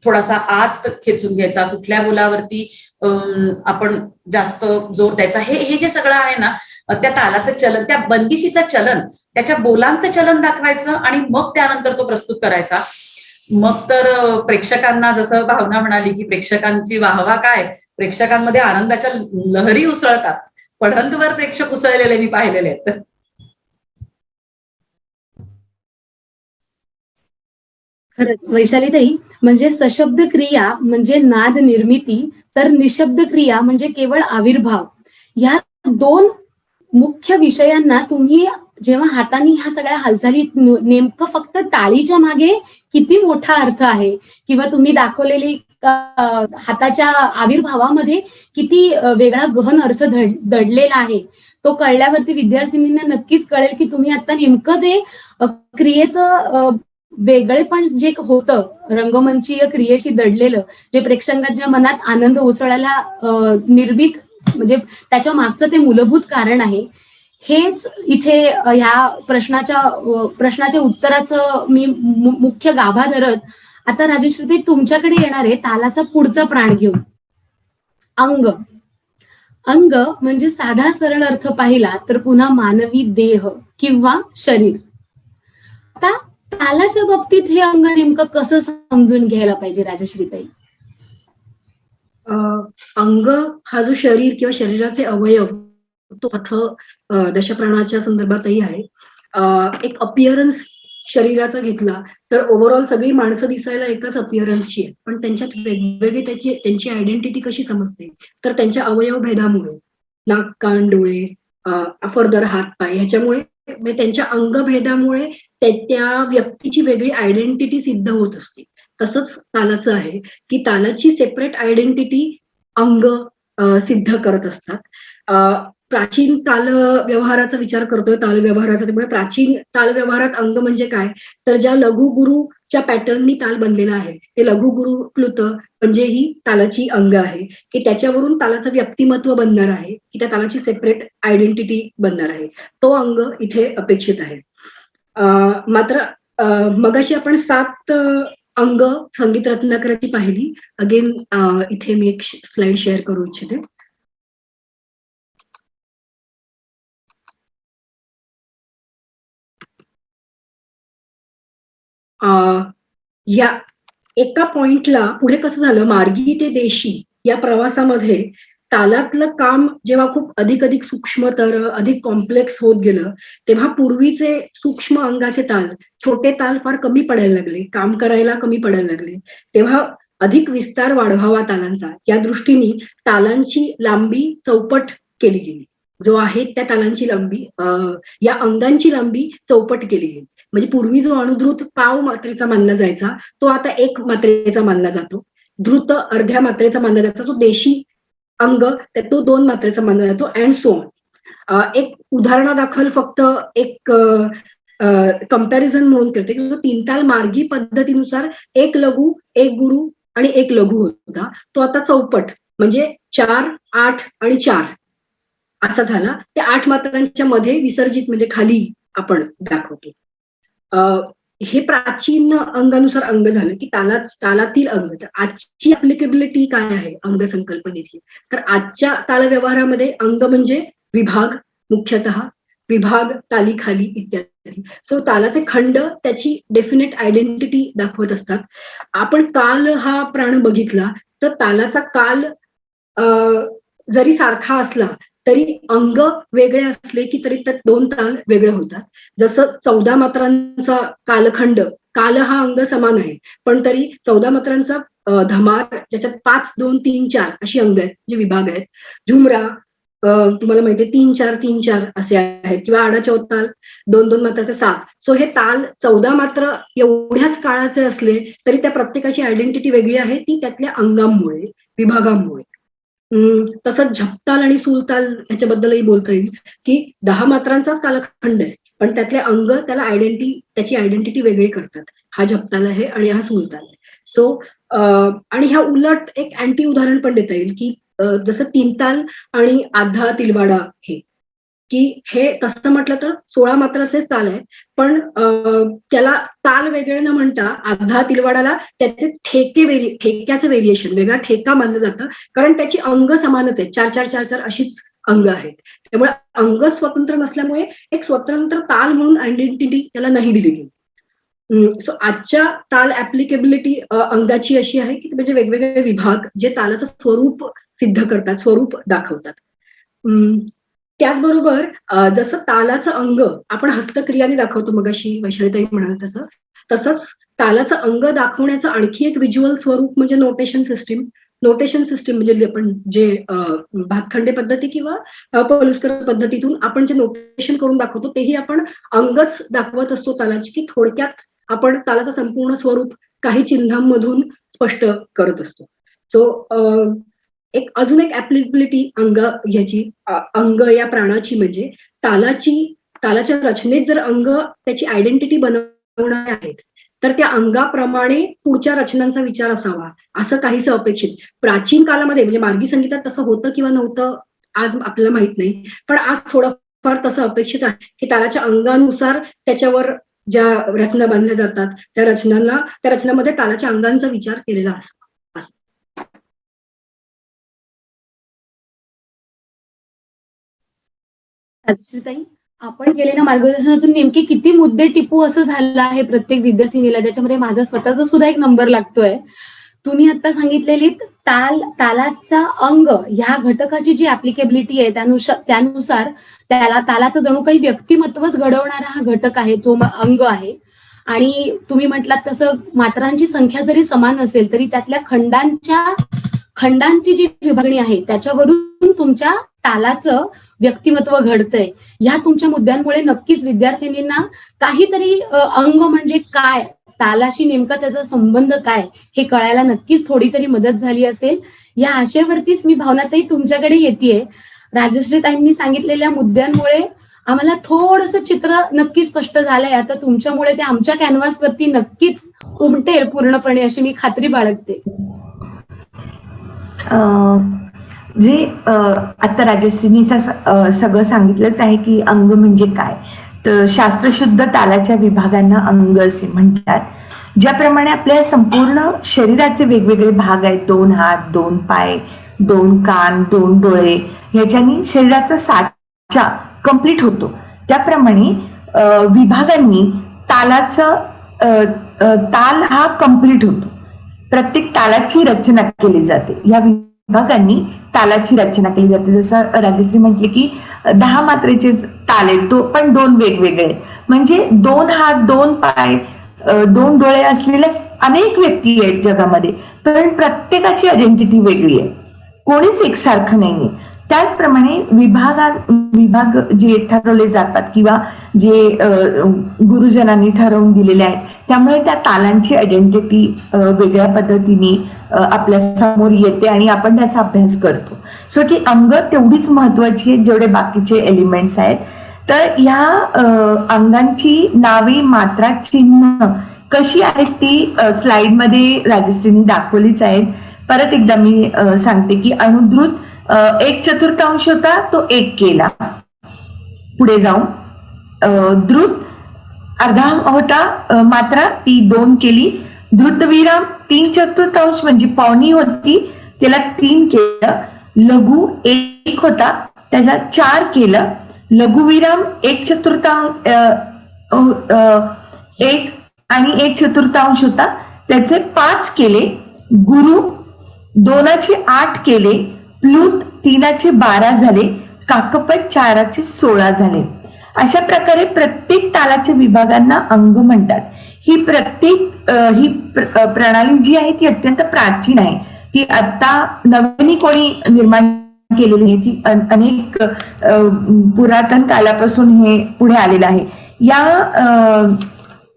थोडासा आत खेचून घ्यायचा, कुठल्या बोलावरती आपण जास्त जोर द्यायचा, हे जे सगळं आहे ना, त्या तालाचं चलन, त्या बंदिशीचं चलन, त्याच्या बोलांचं चलन दाखवायचं आणि मग त्यानंतर तो प्रस्तुत करायचा. मग तर प्रेक्षकांना, जसं भावना म्हणाली की प्रेक्षकांची वाहवा काय, प्रेक्षकांमध्ये आनंदाच्या लहरी उसळतात. पडंतवर प्रेक्षक उसळलेले मी पाहिलेले आहेत. खरंच वैशालीताई, म्हणजे सशब्द क्रिया म्हणजे नाद निर्मिती, तर निशब्द क्रिया म्हणजे केवळ आविर्भाव. या 2 मुख्य विषयांना तुम्ही जेव्हा हाताने ह्या सगळ्या हालचाली, नेमकं फक्त टाळीच्या मागे किती मोठा अर्थ आहे किंवा तुम्ही दाखवलेली हाताच्या आविर्भावामध्ये किती वेगळा गहन अर्थ दडलेला आहे, तो कळल्यावरती विद्यार्थिनींना नक्कीच कळेल की तुम्ही आता नेमकं जे क्रियेचं वेगळेपण जे होतं, रंगमंचीय क्रियेशी दडलेलं, जे प्रेक्षकांच्या मनात आनंद उसळायला निर्भीत, म्हणजे त्याच्या मागचं ते मूलभूत कारण आहे. हेच इथे ह्या प्रश्नाच्या उत्तराचं मी मुख्य गाभा धरत आता राजश्री तुमच्याकडे येणार आहे तालाचा पुढचा प्राण घेऊन. अंग. अंग म्हणजे साधा सरळ अर्थ पाहिला तर पुन्हा मानवी देह किंवा शरीर. आता तालाच्या बाबतीत हे अंग नेमकं कसं समजून घ्यायला पाहिजे राजश्रीताई? अंग हा जो शरीर किंवा शरीराचे अवयव, तो अथ दशप्राणाच्या संदर्भातही आहे. एक अपिअरन्स शरीराचा घेतला तर ओव्हरऑल सगळी माणसं दिसायला एकाच अपिअरन्सची आहे, पण त्यांच्यात वेगवेगळी त्यांची आयडेंटिटी कशी समजते तर त्यांच्या अवयव भेदामुळे, नाक, कान, डोळे, फर्दर हात पाय, ह्याच्यामुळे त्यांच्या अंगभेदामुळे त्या व्यक्तीची वेगळी आयडेंटिटी सिद्ध होत असते. तसंच तालाचं आहे की तालाची सेपरेट आयडेंटिटी अंग सिद्ध करत असतात. प्राचीन ताल व्यवहाराचा विचार करतोय, ताल व्यवहाराचा, त्यामुळे प्राचीन ताल व्यवहारात अंग म्हणजे काय तर ज्या लघुगुरूच्या पॅटर्ननी ताल बनलेला आहे ते लघुगुरू क्लुत म्हणजे ही तालाची अंग आहे की त्याच्यावरून तालाचं व्यक्तिमत्व बनणार आहे, की त्या तालाची सेपरेट आयडेंटिटी बनणार आहे. तो अंग इथे अपेक्षित आहे. मात्र मगाशी आपण 7 अंग संगीत रत्नाकराची पाहिली. अगेन इथे मी एक स्लाइड शेअर करू इच्छिते. या एका पॉइंटला पुढे कसं झालं, मार्गी ते देशी या प्रवासामध्ये तालातलं काम जेव्हा खूप अधिक सूक्ष्मतर, अधिक कॉम्प्लेक्स होत गेलं, तेव्हा पूर्वीचे सूक्ष्म अंगाचे ताल, छोटे ताल फार कमी पडायला लागले, काम करायला कमी पडायला लागले. तेव्हा अधिक विस्तार वाढवावा तालांचा, या दृष्टीने तालांची लांबी चौपट केली गेली. जो आहे त्या तालांची लांबी, या अंगांची लांबी चौपट केली गेली. म्हणजे पूर्वी जो अनुद्रुत पाव मात्रेचा मानला जायचा तो आता 1 मात्रेचा मानला जातो. द्रुत अर्ध्या मात्रेचा मानला जातो. तो देशी अंग तो 2 मात्रेचा मानला जातो, अँड सो ऑन. एक उदाहरणादाखल फक्त एक कंपॅरिझन म्हणून करते की जो 3 ताल मार्गी पद्धतीनुसार एक लघु, एक गुरु आणि एक लघु होता, तो आता चौपट म्हणजे 4, 8 आणि 4 असा झाला. त्या 8 मात्रांच्या मध्ये विसर्जित म्हणजे खाली आपण दाखवतो. हे प्राचीन अंगानुसार अंग झालं की तालातील अंग. तर आजची अप्लिकेबिलिटी काय आहे अंग संकल्पनेची, तर आजच्या ताल व्यवहारामध्ये अंग म्हणजे विभाग, मुख्यतः विभाग, ताली खाली इत्यादी. सो तालाचे खंड त्याची डेफिनेट आयडेंटिटी दाखवत असतात. आपण काल हा प्राण बघितला तर तालाचा काल जरी सारखा असला तरी अंग वेगळे असले की तरी त्यात 2 ताल वेगळे होतात. जसं 14 मात्रांचा कालखंड, काल हा अंग समान आहे पण तरी 14 मात्रांचा धमार ज्याच्यात 5, 2, 3, 4 अशी अंग आहेत, जे विभाग आहेत. झुमरा तुम्हाला माहितीये 3, 4, 3, 4 असे आहेत, किंवा आडा चौताल 2, 2 मात्राचे 7. सो हे ताल 14 मात्र एवढ्याच काळाचे असले तरी त्या प्रत्येकाची आयडेंटिटी वेगळी आहे, ती त्यातल्या अंगांमुळे, विभागांमुळे. तसंच झपताल आणि सुरताल ह्याच्याबद्दलही बोलता येईल की 10 मात्रांचाच कालखंड आहे पण त्यातले अंग त्याची आयडेंटिटी वेगळी करतात. हा झपताल आहे आणि हा सुरताल आहे. सो आणि ह्या उलट एक अँटी उदाहरण पण देता येईल की जसं 3 ताल आणि आधा तिलवाडा की हे तसं म्हटलं तर 16 मात्राचेच ताल आहे पण त्याला ताल वेगळे न म्हणता आधा तिलवाडाला त्याचे ठेक्याचं व्हेरिएशन, वेगळा ठेका मानलं जातं कारण त्याची अंग समानच आहेत, 4, 4, 4, 4 अशीच अंग आहेत. त्यामुळे अंग स्वतंत्र नसल्यामुळे एक स्वतंत्र ताल म्हणून आयडेंटिटी त्याला नाही दिली गेली. सो आजच्या ताल ऍप्लिकेबिलिटी अंगाची अशी आहे की म्हणजे वेगवेगळे विभाग जे तालाचं स्वरूप सिद्ध करतात, स्वरूप दाखवतात. त्याचबरोबर जसं तालाचं अंग आपण हस्तक्रियाने दाखवतो, मगाशी वैशालीताई म्हणाल तसं, तसंच तालाचं अंग दाखवण्याचं आणखी एक व्हिज्युअल स्वरूप म्हणजे नोटेशन सिस्टीम. नोटेशन सिस्टीम म्हणजे आपण जे भातखंडे पद्धती किंवा पलुस्कर पद्धतीतून आपण जे नोटेशन करून दाखवतो तेही आपण अंगच दाखवत असतो तालाची, की थोडक्यात आपण तालाचं संपूर्ण स्वरूप काही चिन्हांमधून स्पष्ट करत असतो. सो एक अजून एक ऍप्लिकेबिलिटी याची अंग या प्राणाची म्हणजे तालाच्या रचनेत जर अंग त्याची आयडेंटिटी बनवणारे आहेत तर त्या अंगाप्रमाणे पुढच्या रचनांचा विचार असावा असं काहीसं अपेक्षित. प्राचीन कालामध्ये म्हणजे मार्गी संगीतात तसं होतं किंवा नव्हतं आज आपल्याला माहित नाही, पण आज थोडंफार तसं अपेक्षित आहे की तालाच्या अंगानुसार त्याच्यावर ज्या रचना बांधल्या जातात त्या रचनामध्ये तालाच्या अंगांचा विचार केलेला असावा. राजश्रीताई, आपण केलेल्या मार्गदर्शनातून नेमके किती मुद्दे टिपू असं झालं आहे प्रत्येक विद्यार्थिनीला, ज्याच्यामध्ये माझा स्वतःचा सुद्धा एक नंबर लागतोय. तुम्ही आता सांगितलेली तालाचा अंग ह्या घटकाची जी ऍप्लिकेबिलिटी आहे त्यानुसार तालाचं जणू काही व्यक्तिमत्वच घडवणारा हा घटक आहे, जो अंग आहे. आणि तुम्ही म्हटलात तसं मात्रांची संख्या जरी समान असेल तरी त्यातल्या खंडांची जी विभागणी आहे त्याच्यावरून तुमच्या तालाचं व्यक्तिमत्व घडतंय. ह्या तुमच्या मुद्द्यांमुळे नक्कीच विद्यार्थिनींना काहीतरी अंग म्हणजे काय, तालाशी नेमका त्याचा संबंध काय हे कळायला नक्कीच थोडी तरी मदत झाली असेल. या आशेवरतीच मी भावनाताई तुमच्याकडे येतेय. राजश्रीताईंनी सांगितलेल्या मुद्द्यांमुळे आम्हाला थोडंसं चित्र नक्की स्पष्ट झालंय. आता तुमच्यामुळे ते आमच्या कॅनव्हासवरती नक्कीच उमटेल पूर्णपणे अशी मी खात्री बाळगते. जे आता राजश्रीनी सगळं सांगितलंच आहे की अंग म्हणजे काय. तर शास्त्रशुद्ध तालाच्या विभागांना अंग असे म्हणतात. ज्याप्रमाणे आपल्या संपूर्ण शरीराचे वेगवेगळे भाग आहेत, 2 हात, 2 पाय, 2 कान, 2 डोळे, ह्याच्यानी शरीराचा साचा कंप्लीट होतो. त्याप्रमाणे विभागांनी ताल हा कंप्लीट होतो. प्रत्येक तालाची रचना केली जाते. या विभागांनी तालाची रचना केली जाते. जसं राजश्री म्हटले की 10 मात्रेचे ताल आहेत, तो पण 2 वेगवेगळे, म्हणजे 2 हात, 2 पाय, 2 डोळे असलेल्या अनेक व्यक्ती आहेत जगामध्ये, पण प्रत्येकाची आयडेंटिटी वेगळी आहे, कोणीच एकसारखं नाहीये. त्याचप्रमाणे विभाग जे ठरवले जातात किंवा जे गुरुजनांनी ठरवून दिलेले आहेत, त्यामुळे त्या तालांची आयडेंटिटी वेगळ्या पद्धतीने आपल्या समोर येते आणि आपण त्याचा अभ्यास करतो. सो ती अंग तेवढीच महत्वाची आहेत जेवढे बाकीचे एलिमेंट्स आहेत. तर ह्या अंगांची नावे, मात्रा, चिन्ह कशी आहेत ती स्लाइडमध्ये राजश्रीनी दाखवलीच आहेत. परत एकदा मी सांगते की अनुद्रुत 1/4 होता, तो 1 केला. पुढे जाऊन द्रुत अर्धा होता मात्रा, ती 2 केली. द्रुतविराम 3/4 म्हणजे पावणी होती, त्याला 3 केलं. लघु 1 होता, त्याला 4 केलं. लघुविराम 1/4 1 आणि 1/4 होता, त्याचे 5 केले. गुरु 2चे 8 केले. प्लूत 3चे 12 झाले. काकपट 4चे 16 झाले. अशा प्रकारे प्रत्येक तालाच्या विभागांना अंग म्हणतात. ही प्रणाली जी आहे ती अत्यंत प्राचीन आहे. ती आता नवीन कोणी निर्माण केलेली आहे. ती अनेक पुरातन कालापासून हे पुढे आलेलं आहे. या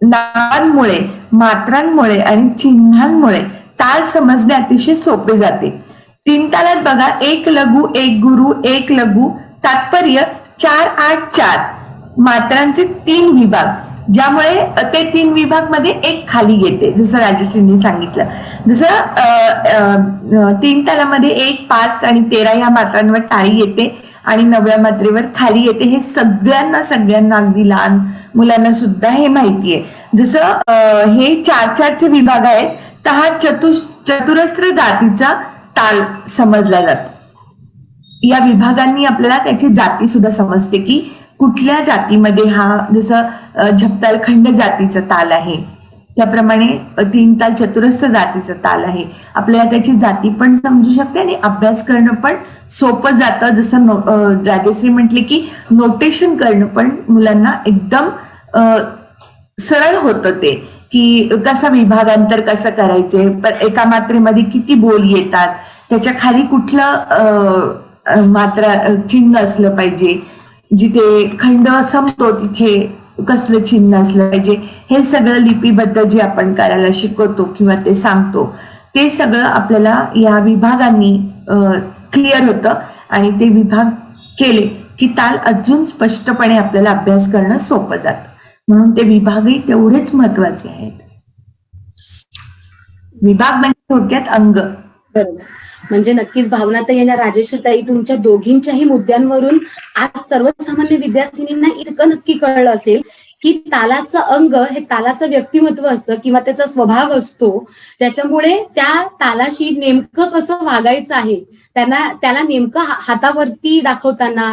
नावांमुळे, मात्रांमुळे आणि चिन्हांमुळे ताल समजणे अतिशय सोपे जाते. 3 तालात बघा, 1 लघु, 1 गुरु, 1 लघु. तात्पर्य 4, 8, 4 मात्रांचे 3 विभाग, ज्यामुळे ते 3 विभाग मध्ये 1 खाली येते. जसं राजश्रींनी सांगितलं, जसं 3 तालामध्ये 1, 5 आणि 13 या मात्रांवर टाळी येते आणि 9व्या मात्रेवर खाली येते. हे सगळ्यांना अगदी लहान मुलांना सुद्धा हे माहिती आहे. जसं हे 4-4चे विभाग आहेत, तर हा चतुरस्र जातीचा ताल समजला जातो. या विभागांनी आपल्याला त्याची जाती सुद्धा समजते की कुठल्या जातीमध्ये हा, जसं झपताल खंड जातीचा ताल आहे, त्याप्रमाणे 3 ताल चतुरस्र जातीचा ताल आहे. आपल्याला त्याची जाती पण समजू शकते आणि अभ्यास करणं पण सोपं जातं. जसं राजश्री म्हटले की नोटेशन करणं पण मुलांना एकदम सरळ होतं, ते की कसं विभागांतर कसं करायचे, एका मात्रेमध्ये किती बोल येतात, त्याच्या खाली कुठलं मात्रा चिन्ह असलं पाहिजे, जिथे खंड संपतो तिथे कसलं चिन्ह असलं पाहिजे, हे सगळं लिपिबद्ध जे आपण करायला शिकवतो किंवा ते सांगतो, ते सगळं आपल्याला या विभागांनी क्लिअर होतं आणि ते विभाग केले की ताल अजून स्पष्टपणे आपल्याला अभ्यास करणं सोपं जातं. म्हणून ते विभागही तेवढेच महत्वाचे आहेत. विभाग म्हणजे थोडक्यात अंग. बरोबर. म्हणजे नक्कीच भावनाताई आणि राजेश्रीताई, तुमच्या दोघींच्याही मुद्द्यांवरून आज सर्वसामान्य विद्यार्थिनींना इतकं नक्की कळलं असेल की तालाचं अंग हे तालाचं व्यक्तिमत्व असतं किंवा त्याचा स्वभाव असतो, त्याच्यामुळे त्या तालाशी नेमकं कसं वागायचं आहे, त्याला नेमकं हातावरती दाखवताना,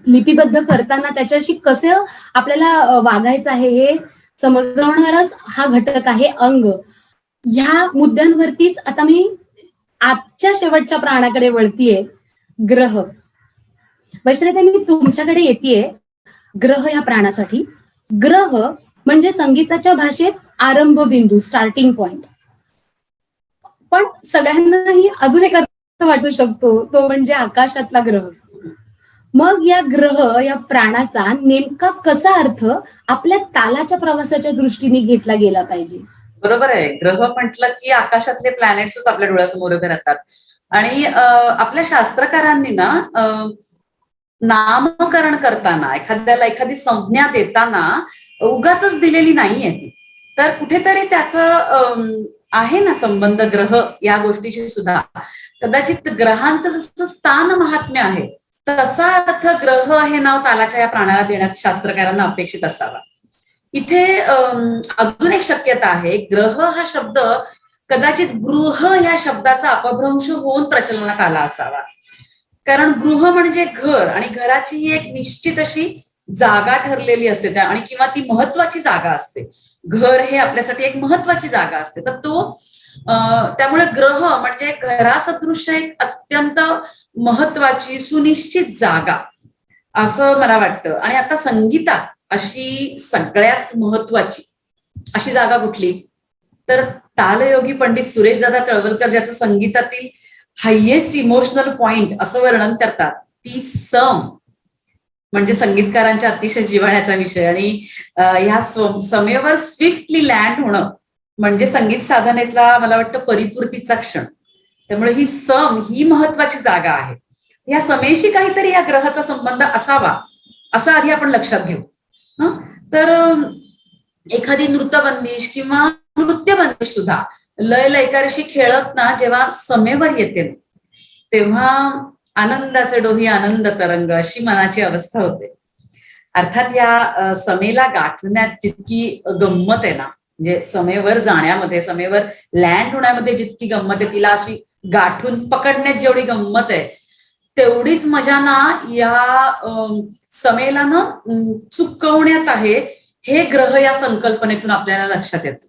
लिपिबद्ध करताना त्याच्याशी कसं आपल्याला वागायचं आहे हे समजवणारच हा घटक आहे अंग. ह्या मुद्द्यांवरतीच आता मी आजच्या शेवटच्या प्राणाकडे वळतीये, ग्रह. वैशालीताई, मी तुमच्याकडे येतेय ग्रह या प्राणासाठी. ग्रह म्हणजे संगीताच्या भाषेत आरंभ बिंदू, स्टार्टिंग पॉइंट. पण सगळ्यांनाही अजून एक अर्थ वाटू शकतो, तो म्हणजे आकाशातला ग्रह. मग या ग्रह या प्राणाचा नेमका कसा अर्थ आपल्या तालाच्या प्रवासाच्या दृष्टीने घेतला गेला पाहिजे? बरोबर आहे. ग्रह म्हटलं की आकाशातले प्लॅनेट्सच आपल्या डोळ्यासमोर उभे राहतात. आणि आपल्या शास्त्रकारांनी ना नामकरण करताना, एखाद्याला एखादी संज्ञा देताना उगाच दिलेली नाहीये ती. तर कुठेतरी त्याचं आहे ना संबंध ग्रह या गोष्टीशी सुद्धा. कदाचित ग्रहांचं जसं स्थान महात्म्य आहे, तसा अर्थ ग्रह हे नाव तालाच्या या प्राणाला देण्यात शास्त्रकारांना अपेक्षित असावा. इथे अजून एक शक्यता आहे. ग्रह हा शब्द कदाचित गृह या शब्दाचा अपभ्रंश होऊन प्रचलनात आला असावा. कारण गृह म्हणजे घर, आणि घराची ही एक निश्चित अशी जागा ठरलेली असते त्या, आणि किंवा ती महत्वाची जागा असते. घर हे आपल्यासाठी एक महत्वाची जागा असते. तर त्यामुळे ग्रह म्हणजे घरासदृश एक अत्यंत महत्वाची सुनिश्चित जागा असं मला वाटतं. आणि आता संगीतात अशी सगळ्यात महत्वाची अशी जागा कुठली, तर तालयोगी पंडित सुरेशदादा तळवलकर, ज्याचं संगीतातील हायेस्ट इमोशनल पॉइंट असं वर्णन करतात ती सम, म्हणजे संगीतकारांच्या अतिशय जिव्हाळ्याचा विषय. आणि ह्या समेवर स्विफ्टली लँड होणं म्हणजे संगीत साधनेतला मला वाटतं परिपूर्तीचा क्षण. त्यामुळे ही सम ही महत्वाची जागा आहे. या समेशी काहीतरी या ग्रहाचा संबंध असावा असं आधी आपण लक्षात घेऊ. तर एखादी नृत्यबंदिश किंवा नृत्यबंदिश सुद्धा लय लयकारीशी खेळत ना जेव्हा समेवर येते तेव्हा आनंदाचे डोही आनंद तरंग अशी मनाची अवस्था होते. अर्थात या समेला गाठण्यात जितकी गंमत आहे ना, म्हणजे समेवर जाण्यामध्ये, समेवर लँड होण्यामध्ये जितकी गंमत आहे, तिला अशी गाठून पकडण्यात जेवढी गंमत आहे तेवढीच मजा ना या समेला ना चुकवण्यात आहे. हे ग्रह या संकल्पनेतून आपल्याला लक्षात येतं.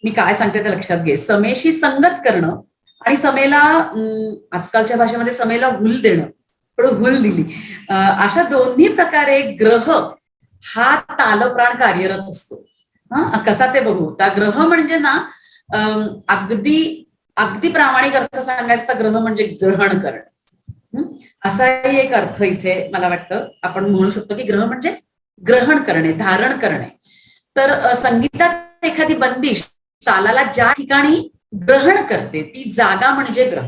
मी काय सांगते ते लक्षात घे. समेशी संगत करणं आणि समेला आजकालच्या भाषेमध्ये समेला हुल देणं, पण हुल दिली, अशा दोन्ही प्रकारे ग्रह हा तालप्राण कार्यरत असतो. कसा ते बघू. त्या ग्रह म्हणजे ना अगदी अगदी प्रामाणिक अर्थ सांगायचा तर ग्रह म्हणजे ग्रहण करणं, असाही एक अर्थ इथे मला वाटतं आपण म्हणू शकतो की ग्रह म्हणजे ग्रहण करणे, धारण करणे. तर संगीतात एखादी बंदिश तालाला ज्या ठिकाणी ग्रहण करते ती जागा म्हणजे ग्रह.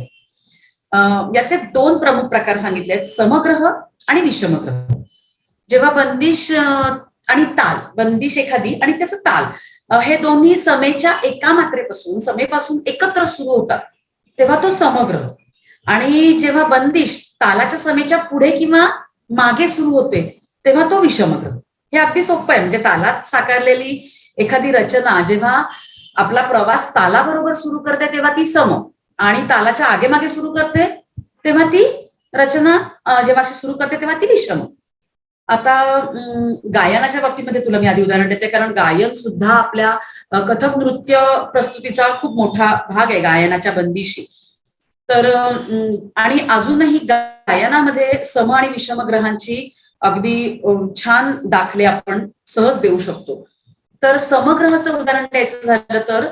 याचे दोन प्रमुख प्रकार सांगितले आहेत, समग्रह आणि विषमग्रह. जेव्हा बंदिश आणि ताल, बंदिश एखादी आणि त्याचं ताल, हे दोन्ही समेच्या एका मात्रेपासून, समेपासून एकत्र सुरू होतात तेव्हा तो समग्रह. आणि जेव्हा बंदिश तालाच्या समेच्या पुढे किंवा मागे सुरू होते तेव्हा तो विषमग्रह. हे अगदी सोपं आहे. म्हणजे तालात साकारलेली एखादी रचना जेव्हा आपला प्रवास तालाबरोबर सुरू करते तेव्हा ती सम, आणि तालाच्या आगे मागे सुरू करते तेव्हा ती रचना जेव्हा अशी सुरू करते तेव्हा ती विषम. आता गायनाच्या बाबतीमध्ये तुला मी आधी उदाहरण देते, कारण गायन सुद्धा आपल्या कथक नृत्य प्रस्तुतीचा खूप मोठा भाग आहे गायनाच्या बंदिशी. तर आणि अजूनही गायनामध्ये सम आणि विषम ग्रहांची अगदी छान दाखले आपण सहज देऊ शकतो. तर समग्रहाचं उदाहरण द्यायचं झालं तर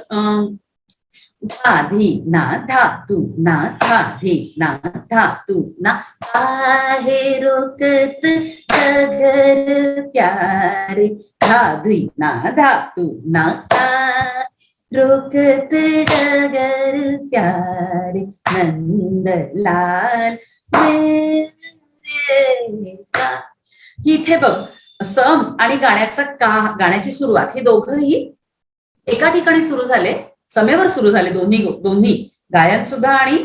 धा धी ना धातू ना, धा धी ना धातू ना, आहे रोकत डगर प्यारे, धाधी ना धातू ना, रोकत डगर प्यारे, नंदलाल मेरा. इथे बघ, सम आणि गाण्याची सुरुवात हे दोघंही एका ठिकाणी सुरू झाले, समेवर सुरू झाले, दोन्ही गायन सुद्धा आणि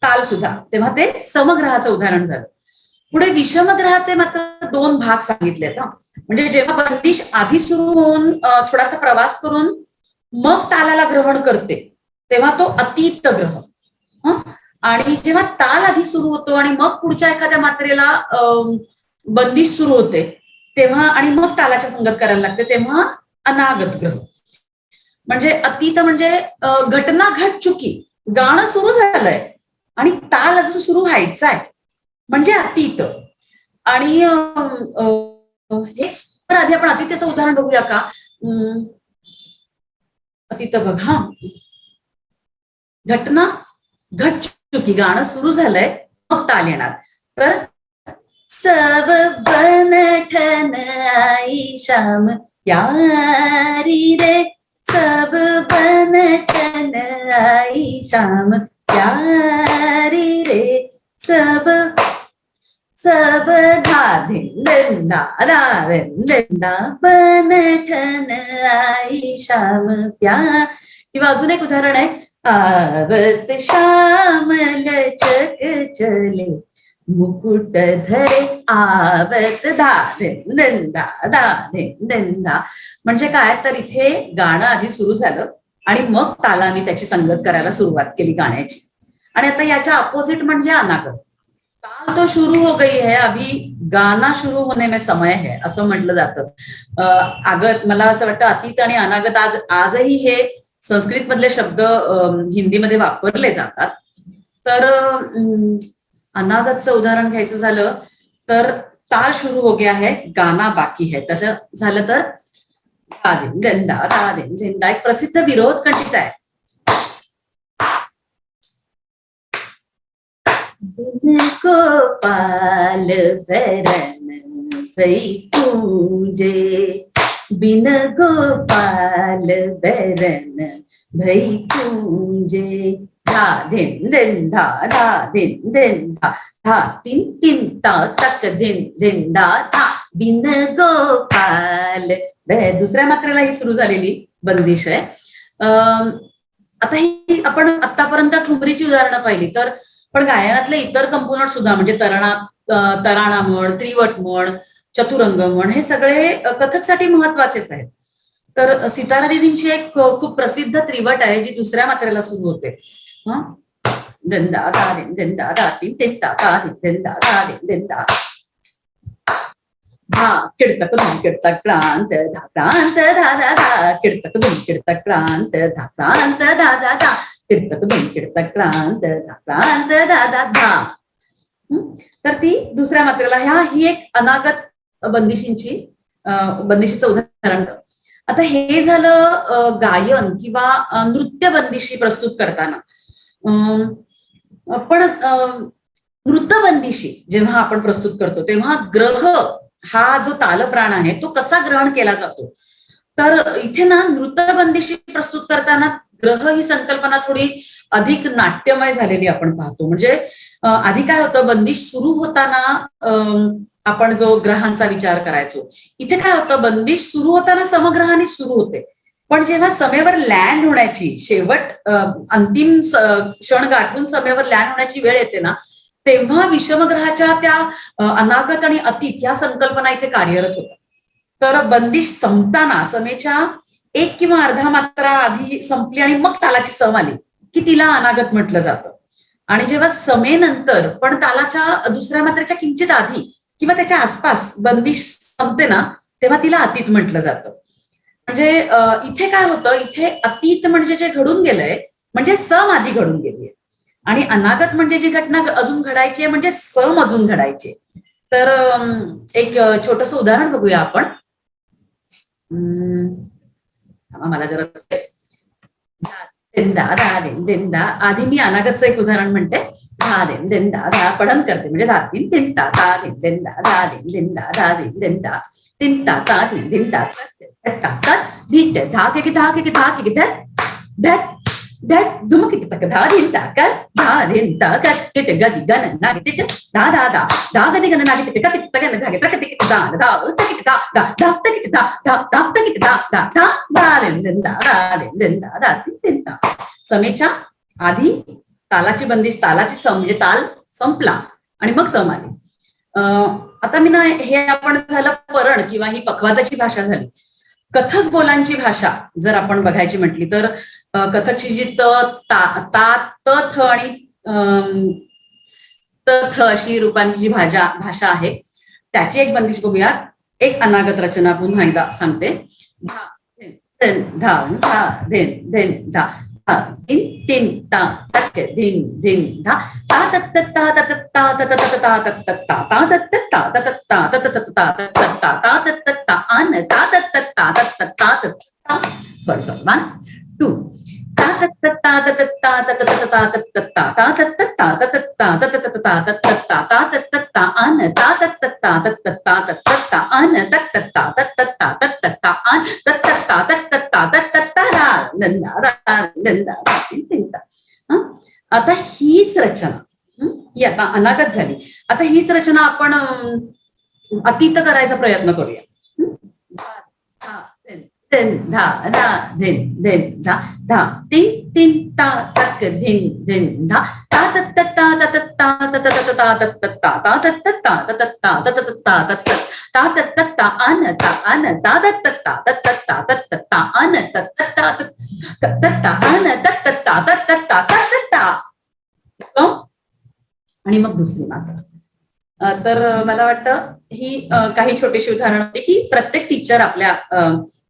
ताल सुद्धा, तेव्हा ते समग्रहाचं उदाहरण झालं. पुढे विषमग्रहाचे मात्र दोन भाग सांगितलेत. म्हणजे जेव्हा बंदिश आधी सुरू होऊन थोडासा प्रवास करून मग तालाला ग्रहण करते तेव्हा तो अतीत ग्रह. आणि जेव्हा ताल आधी सुरू होतो आणि मग पुढच्या एखाद्या मात्रेला बंदिश सुरू होते तेव्हा, आणि मग तालाच्या संगत करायला लागते तेव्हा अनागत ग्रह. म्हणजे अतीत म्हणजे घटना घट चुकी, गाणं सुरू झालंय आणि ताल अजून सुरू व्हायचा आहे म्हणजे अतीत. आणि हेच तर आधी आपण अतीतेचं उदाहरण बघूया का. अतीत बघ, घटना घट चुकी, गाणं सुरू झालंय मग ताल येणार. तर सब बनठन आई शाम प्यारी रे, सब बनठन आई शाम प्यारी रे, सब सब धा धिन दा बनठन आई शाम प्यार. किंवा अजून एक उदाहरण आहे, आवत श्याम लचक चले, मुकुट धरे आवत धा धा. म्हणजे काय, तर इथे गाणं आधी सुरू झालं आणि मग तालाने त्याची संगत करायला सुरुवात केली गाण्याची. आणि आता याच्या अपोजिट म्हणजे अनागत. ताल तो शुरू हो गई है, अभी गाना शुरू होने में समय है असं म्हटलं जातं. आगत, मला असं वाटतं अतीत आणि अनागत आजही हे संस्कृत मधले शब्द हिंदीमध्ये वापरले जातात. तर अनागतचं उदाहरण घ्यायचं झालं तर ताल शुरू हो गया है, गाना बाकी है. तसं झालं तर दा एक प्रसिद्ध विरोध कंठित आहे. गोपाल वरण भई पूजे, बिन गोपाल वरण भई पूजे। धा धिन धिन धा धा धिन धिन धा धा तीन तीन ता तक धिन धिन धा धा बिन गोपाल। दुसऱ्या मात्रेला ही सुरू झालेली बंदिश आहे. आता ही आपण आतापर्यंत ठुमरीची उदाहरणं पाहिली, तर पण गायनातले इतर कंपोनंट सुद्धा म्हणजे तराणा म्हण, त्रिवट म्हण, चतुरंग म्हण, हे सगळे कथकसाठी महत्वाचेच आहेत. तर सितारा दिदींची एक खूप प्रसिद्ध त्रिवट आहे जी दुसऱ्या मात्रेला सुरू होते. दंदा दा दिन दंदा दा तीन तेंदा दा दिन दंदा दा दिन दंदा धा किडतक धुम किडतक क्रांत धा क्रांत धा धा धा किडतक धुम किडतक क्रांत धा क्रांत धा धा धा किडतक धुम किडतक क्रांत धा क्रांत धा धा धा. तर ती दुसऱ्या मात्रेला ही एक अनागत बंदिशीचं उदाहरण. आता हे झालं गायन किंवा नृत्य बंदिशी प्रस्तुत करताना. पण नृत्यबंदिशी जेव्हा आपण प्रस्तुत करतो तेव्हा ग्रह हा जो तालप्राण आहे तो कसा ग्रहण केला जातो, तर इथे ना नृत्यबंदिशी प्रस्तुत करताना ग्रह ही संकल्पना थोडी अधिक नाट्यमय झालेली आपण पाहतो. म्हणजे आधी काय होतं, बंदिश सुरू होताना आपण जो ग्रहांचा विचार करायचो, इथे काय होतं, बंदिश सुरू होताना समग्रहाने सुरू होते, पण जेव्हा समेवर लँड होण्याची शेवट अंतिम क्षण गाठून समेवर लँड होण्याची वेळ येते ना, तेव्हा विषमग्रहाच्या त्या अनागत आणि अतीत या संकल्पना इथे कार्यरत होतात. तर बंदिश संपताना समेच्या एक किंवा अर्धा मात्रा आधी संपली आणि मग तालाची सम आली की तिला अनागत म्हटलं जातं. आणि जेव्हा समेनंतर पण तालाच्या दुसऱ्या मात्रेच्या किंचित आधी किंवा त्याच्या आसपास बंदिश संपते ना, तेव्हा तिला अतीत म्हटलं जातं. म्हणजे इथे काय होतं, इथे अतीत म्हणजे जे घडून गेलंय म्हणजे सम आधी घडून गेली आहे, आणि अनागत म्हणजे जी घटना अजून घडायची आहे म्हणजे सम अजून घडायची. तर एक छोटस उदाहरण बघूया आपण. मला जरा दिंदा आधी मी अनागतचं एक उदाहरण म्हणते. धा दिन दिंदा धा पठण करते म्हणजे धा दिन दिंदा धा दिन दिंदा धा दिन दिंदा धा दिन दिंदा तिंता ता दिन दिंदा धीट धा के धा के धा के धत धत धुमकिट तक धा दिन ताकत धा दिन ताकत टिट गदी गन ना टिट धा धा धा धा गदी गन ना टिट टिट तगन धा के तक टिट धा धा तक धा धा धा तक धा धा धा तक धा धा धा धा दिन धा तिंता. समेच्या आधी तालाची बंदिश, तालाची सम म्हणजे ताल संपला आणि मग सम आली. आता मी ना हे आपण झालं परण किंवा ही पखवाजाची भाषा झाली. कथक बोलांची भाषा जर आपण बघायची म्हटली तर कथकची जी त थ आणि त थ अशी रूपांची जी भाषा आहे त्याची एक बंदिश बघूया. एक अनागत रचना पुन्हा एकदा सांगते. धा दिन धा धा दिन दिन धा दिन तीन ता तक दिन दिन धा ता तत ता तत ता तत ता तत ता ता तत ता तत ता तत ता तत ता ता तत ता अन ता तत ता तत ता तत सॉरी 1 2 ता तत ता तत ता तत ता तत ता ता तत ता तत ता तत ता तत ता ता तत ता अन ता तत ता तत ता तत ता अन तत ता तत ता तत ता अन तत ता तत ता तत ता रा नंदा नंदा तिंता. आता हीच रचना ही आता अनागत झाली. आता हीच रचना आपण अतीत करायचा प्रयत्न करूया. दिन धा धा दिन दिन धा धा तीन तीन ता तक दिन दिन धा ता तत ता तत ता तत ता तत ता ता तत ता तत ता तत ता तत ता तत ता अन ता तत ता तत ता तत ता अन तत ता तत ता अन तत ता तत ता तत ता. आणि मग दुसरी मात्रा. तर मला वाटतं ही काही छोटीशी उदाहरणं होती की प्रत्येक टीचर आपल्या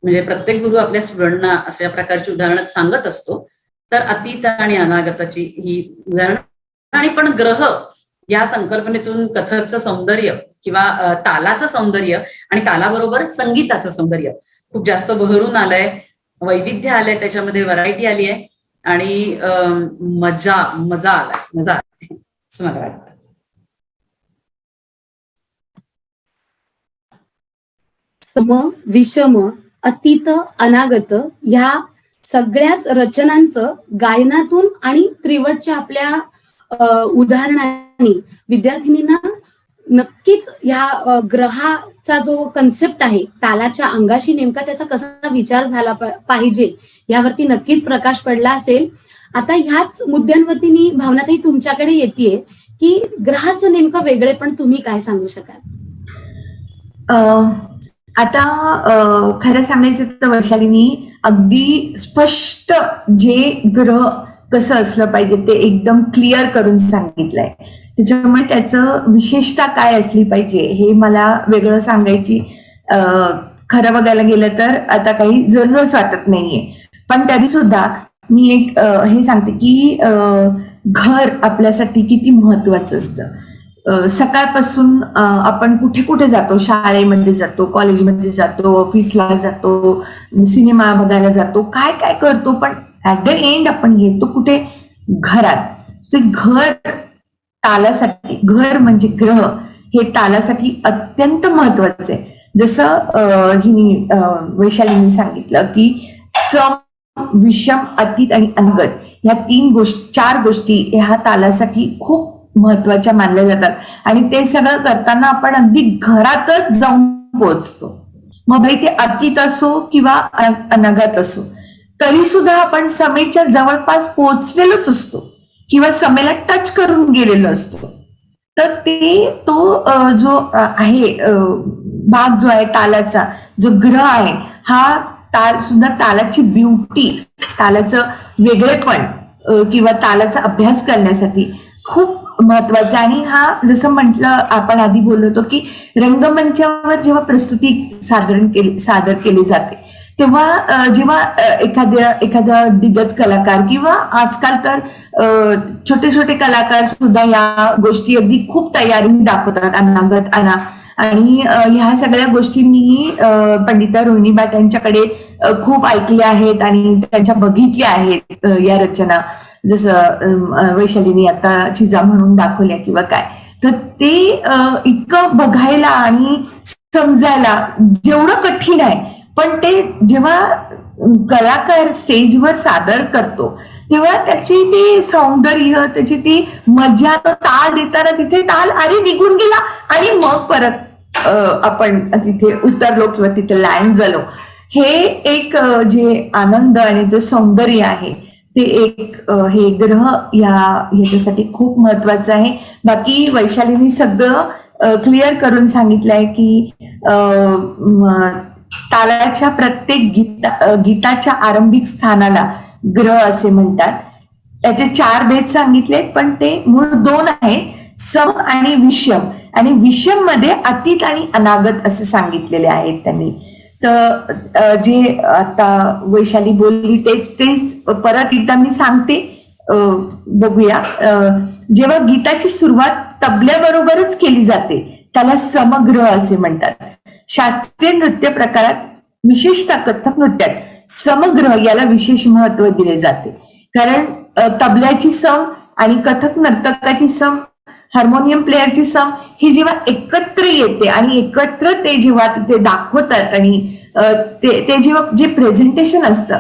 म्हणजे प्रत्येक गुरु आपल्या स्टुडंटना अशा प्रकारची उदाहरणं सांगत असतो. तर अतीत आणि अनागताची ही उदाहरणं. आणि पण ग्रह या संकल्पनेतून कथकचं सौंदर्य किंवा तालाचं सौंदर्य आणि तालाबरोबर संगीताचं सौंदर्य खूप जास्त बहरून आलंय, वैविध्य आलंय, त्याच्यामध्ये व्हरायटी आली आहे आणि मजा आलाय असं मला वाटतं. सम, विषम, अतीत, अनागत ह्या सगळ्याच रचनांचं गायनातून आणि त्रिवटच्या आपल्या उदाहरणांनी विद्यार्थिनींना नक्कीच ह्या ग्रहाचा जो कन्सेप्ट आहे तालाच्या अंगाशी नेमका त्याचा कसा विचार झाला पाहिजे यावरती नक्कीच प्रकाश पडला असेल. आता ह्याच मुद्द्यांवरती मी भावनाताई तुमच्याकडे येतेय की ग्रहाचं नेमकं वेगळेपण तुम्ही काय सांगू शकाल? आता खरं सांगायचं तर वैशालीनी अगदी स्पष्ट जे ग्रह कसं असलं पाहिजे ते एकदम क्लिअर करून सांगितलंय. त्याच्यामुळे त्याचं विशेषता काय असली पाहिजे हे मला वेगळं सांगायची खरं बघायला गेलं तर आता काही जरूरच वाटत नाहीये. पण तरी सुद्धा मी एक हे सांगते की घर आपल्यासाठी किती महत्वाचं असतं. सकाळपासून आपण कुठे कुठे जातो, शाळेमध्ये जातो, कॉलेजमध्ये जातो, ऑफिसला जातो, सिनेमा बघायला जातो, काय काय करतो, पण ऍट द एंड आपण येतो कुठे? घरात. ते घर तालासाठी, घर म्हणजे ग्रह हे तालासाठी अत्यंत महत्वाचं आहे. जसं ही वैशालीने सांगितलं की सम, विषम, अतीत आणि अनागत ह्या चार गोष्टी ह्या तालासाठी खूप महत्वाच्या मानल्या जातात आणि ते सगळं करताना आपण अगदी घरातच जाऊन पोहोचतो. मग भाई ते अतीत असो किंवा अनागत असो तरी सुद्धा आपण समेच्या जवळपास पोहोचलेलोच असतो किंवा समेला टच करून गेलेलो असतो. तर तो जो आहे भाग जो आहे तालाचा, जो ग्रह आहे हा ताल सुद्धा तालाची ब्युटी, तालाचं वेगळेपण किंवा तालाचा अभ्यास करण्यासाठी खूप महत्वाचा. आणि हा जसं म्हटलं आपण आधी बोललो होतो की रंगमंचावर जेव्हा प्रस्तुती सादर केली जाते तेव्हा जेव्हा एखादा दिग्गज कलाकार किंवा आजकाल तर छोटे छोटे कलाकार सुद्धा या गोष्टी अगदी खूप तयारीने दाखवतात. अनागत आणि ह्या सगळ्या गोष्टी मी पंडिता रोहिणी भाट यांच्याकडे खूप ऐकल्या आहेत आणि त्यांच्या बघितल्या आहेत या रचना. जसं वैशालीने आता चिजा म्हणून दाखवल्या किंवा काय, तर ते इतकं बघायला आणि समजायला जेवढं कठीण आहे, पण ते जेव्हा कलाकार स्टेजवर सादर करतो तेव्हा त्याची ती सौंदर्य, त्याची ती मजा, तो ताल देताना तिथे ताल अरे निघून गेला आणि मग परत आपण तिथे उतरलो किंवा तिथे लँड झालो. हे एक जे आनंद आणि ते सौंदर्य आहे ते एक हे ग्रह ह्याच्यासाठी खूप महत्वाचं आहे. बाकी वैशालीने सगळं क्लिअर करून सांगितलंय की तालाच्या प्रत्येक गीताच्या आरंभिक स्थानाला ग्रह असे म्हणतात. त्याचे 4 भेद सांगितलेत पण ते मूळ 2 आहेत, सम आणि विषम. आणि विषम मध्ये अतीत आणि अनागत असे सांगितलेले आहेत त्यांनी. तर जे आता वैशाली बोलली तेच परत एकदा मी सांगते, बघूया. जेव्हा गीताची सुरुवात तबल्याबरोबरच केली जाते त्याला समग्रह असे म्हणतात. शास्त्रीय नृत्य प्रकारात, विशेषतः कथक नृत्यात समग्रह याला विशेष महत्व दिले जाते. कारण तबल्याची सम आणि कथक नर्तकाची सम, हार्मोनियम प्लेअरची सम ही जेव्हा एकत्र येते आणि एकत्र ते जेव्हा तिथे दाखवतात आणि ते जेव्हा जे प्रेझेंटेशन असतं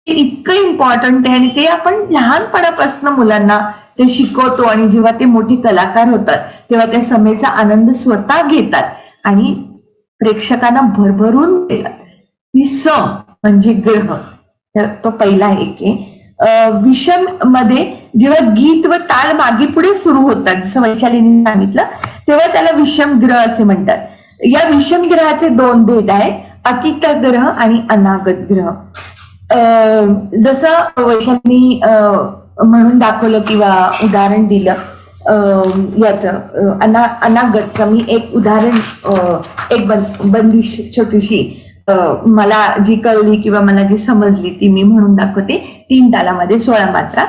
ते इतकं इम्पॉर्टंट आहे आणि ते आपण लहानपणापासून मुलांना ते शिकवतो आणि जेव्हा ते मोठे कलाकार होतात तेव्हा त्या समेचा आनंद स्वतः घेतात आणि प्रेक्षकांना भरभरून देतात. ती सम म्हणजे ग्रह, तो पहिला एक आहे. विषम मध्ये जेव्हा गीत व ताल मागे पुढे सुरू होतात जसं वैशालीने सांगितलं तेव्हा त्याला विषम ग्रह असे म्हणतात. या विषम ग्रहाचे 2 भेद आहेत, अतीत ग्रह आणि अनागत ग्रह. जसं वैशालीने म्हणून दाखवलं किंवा उदाहरण दिलं याचं अनागतचं, मी एक उदाहरण एक बंदिश छोटीशी मला जी कळली किंवा मला जी समजली ती मी म्हणून दाखवते. 3 तालामध्ये 16 मात्रा.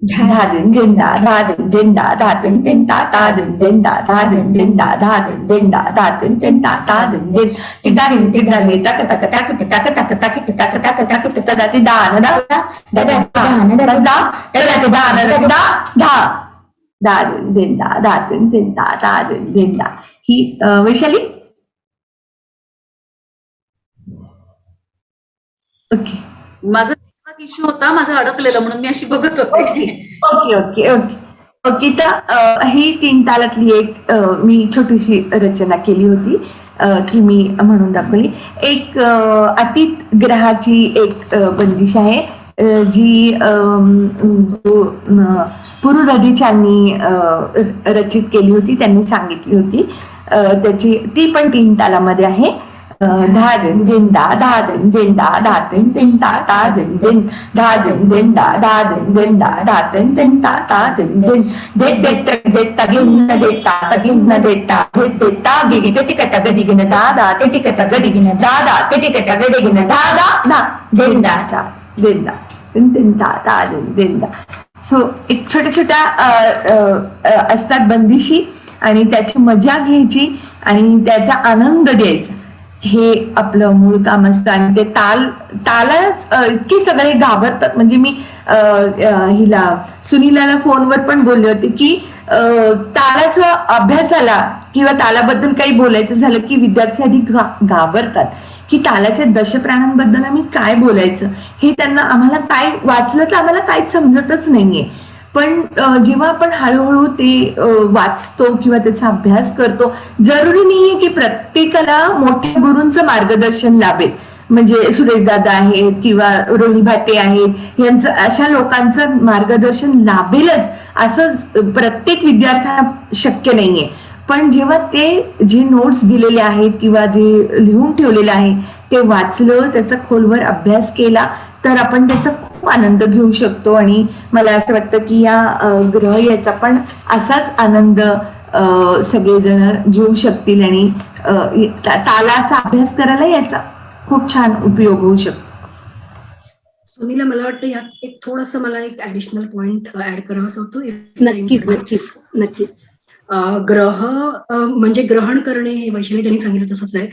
धादिन देंदा धादिन देंदा धादिन देंदा धादिन देंदा धादिन देंदा धादिन देंदा धादिन देंदा धादिन दें तिदारिन तिदाले तक तक तक तक तक तक तक तक तक तक दाती दान दा दा दान दा दा दान दा धा धादिन देंदा धादिन देंदा धादिन देंदा. ही वैशाली ओके माझा इश्यू होता, माझं अडकलेलं म्हणून मी अशी बघत होते. ओके ओके ओके ओके तर ही 3 तालातली एक मी छोटीशी रचना केली होती, ती मी म्हणून दाखवली. एक अतीत ग्रहाची एक बंदिश आहे, जी पुरुदधीच्यांनी रचित केली होती, त्यांनी सांगितली होती. त्याची ती पण 3 तालामध्ये आहे. धा दिन दिन दा धा दिन दिन दा धा दिन दिन ता ता दिन दिन धा दिन दिन दा धा दिन दिन दा धा दिन दिन ता ता दिन दिन दे दे तक दे तगिन देता तगिन देता दे देता गिगी ते टिकट गदिगिन दा दा ते टिकट गदिगिन दा दा ते टिकट गदिगिन दा दा दा दिन दा दा दिन दा दिन दिन ता ता दिन दिन दा. सो एक छोट्या छोट्या असतात बंदिशी, आणि त्याची मजा घ्यायची आणि त्याचा आनंद द्यायचा, हे आपलं मूळ काम असतं. आणि ते तालाच इतकी सगळे घाबरतात. म्हणजे मी हिला सुनीलाला फोनवर पण बोलले होते की तालाचा अभ्यासाला किंवा तालाबद्दल काही बोलायचं झालं की विद्यार्थी आधी घाबरतात की तालाच्या दशप्राणांबद्दल आम्ही काय बोलायचं, हे त्यांना आम्हाला काय वाचलं तर आम्हाला काहीच समजतच नाहीये. पण जेव्हा आपण हळूहळू ते वाचतो किंवा त्याचा अभ्यास करतो, जरुरी नाहीये की प्रत्येकाला मोठ्या गुरूंचं मार्गदर्शन लाभेल. म्हणजे सुरेश दादा आहेत किंवा रोहिणी भाटे आहेत, यांचं अशा लोकांचं मार्गदर्शन लाभेलच असं प्रत्येक विद्यार्थ्यांना शक्य नाहीये. पण जेव्हा ते जे नोट्स दिलेले आहेत किंवा जे लिहून ठेवलेले आहे ते वाचलं, त्याचा खोलवर अभ्यास केला तर आपण त्याचा खूप आनंद घेऊ शकतो. आणि मला असं वाटतं की या ग्रह याचा पण असाच आनंद सगळेजण घेऊ शकतील, आणि तालाचा अभ्यास करायला याचा खूप छान उपयोग होऊ शकतो. सुनीला, मला वाटतं यात एक थोडंसं मला एक ऍडिशनल पॉइंट ऍड करावासा होतो. नक्कीच नक्कीच नक्कीच. ग्रह म्हणजे ग्रहण करणे, हे वैशाली त्यांनी सांगितलं तसंच आहे.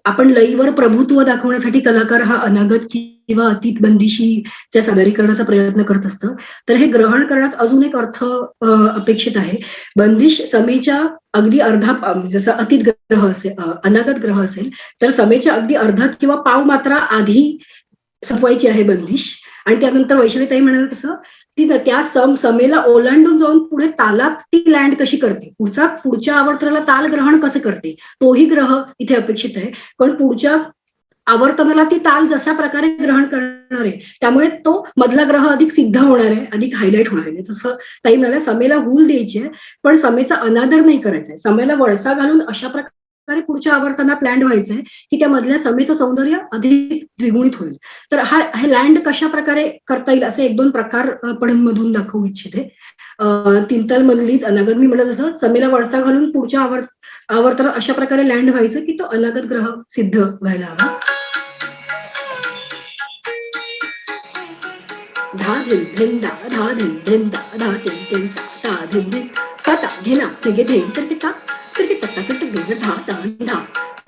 आपण लईवर प्रभुत्व दाखवण्यासाठी कलाकार हा अनागत किंवा अतीत बंदिशीच्या सादरीकरणाचा प्रयत्न करत असतं. तर हे ग्रहण करण्यात अजून एक अर्थ अपेक्षित आहे. बंदिश समेच्या अगदी अर्धा, जसं अतीत ग्रह असेल, अनागत ग्रह असेल तर समेच्या अगदी अर्धा किंवा पाव मात्रा आधी संपवायची आहे बंदिश. आणि त्यानंतर वैशालीताई म्हणाल तसं ती त्या समेला ओलांडून जाऊन पुढे तालात ती लँड कशी करते, पुढच्या आवर्तनाला ताल ग्रहण कसं करते, तोही ग्रह इथे अपेक्षित आहे. पण पुढच्या आवर्तनाला ती ताल जशा प्रकारे ग्रहण करणार आहे, त्यामुळे तो मधला ग्रह अधिक सिद्ध होणार आहे, अधिक हायलाईट होणार आहे. जसं ताई म्हणाल्या, समेला हूल द्यायची आहे पण समेचा अनादर नाही करायचा आहे. समेला वळसा घालून अशा प्रकारे पुढच्या आवर्तनात लँड व्हायचंय की त्या मधल्या समेचं सौंदर्य अधिक द्विगुणित होईल. तर हे लँड कशा प्रकारे करता येईल असे 1-2 प्रकार मधून दाखवू इच्छिते. 3 ताल मधलीच अनागत, मी म्हणत जसं समेला वळसा घालून पुढच्या आवर्तनात अशा प्रकारे लँड व्हायचं की तो अनागत ग्रह सिद्ध व्हायला हवा. धा धिन धिन दा धा धिन धिन दा धा धिन धिन दा धा धिन धिन ता घेना घेगे धेन तर ता किट ता किट गिंगर धा तान धा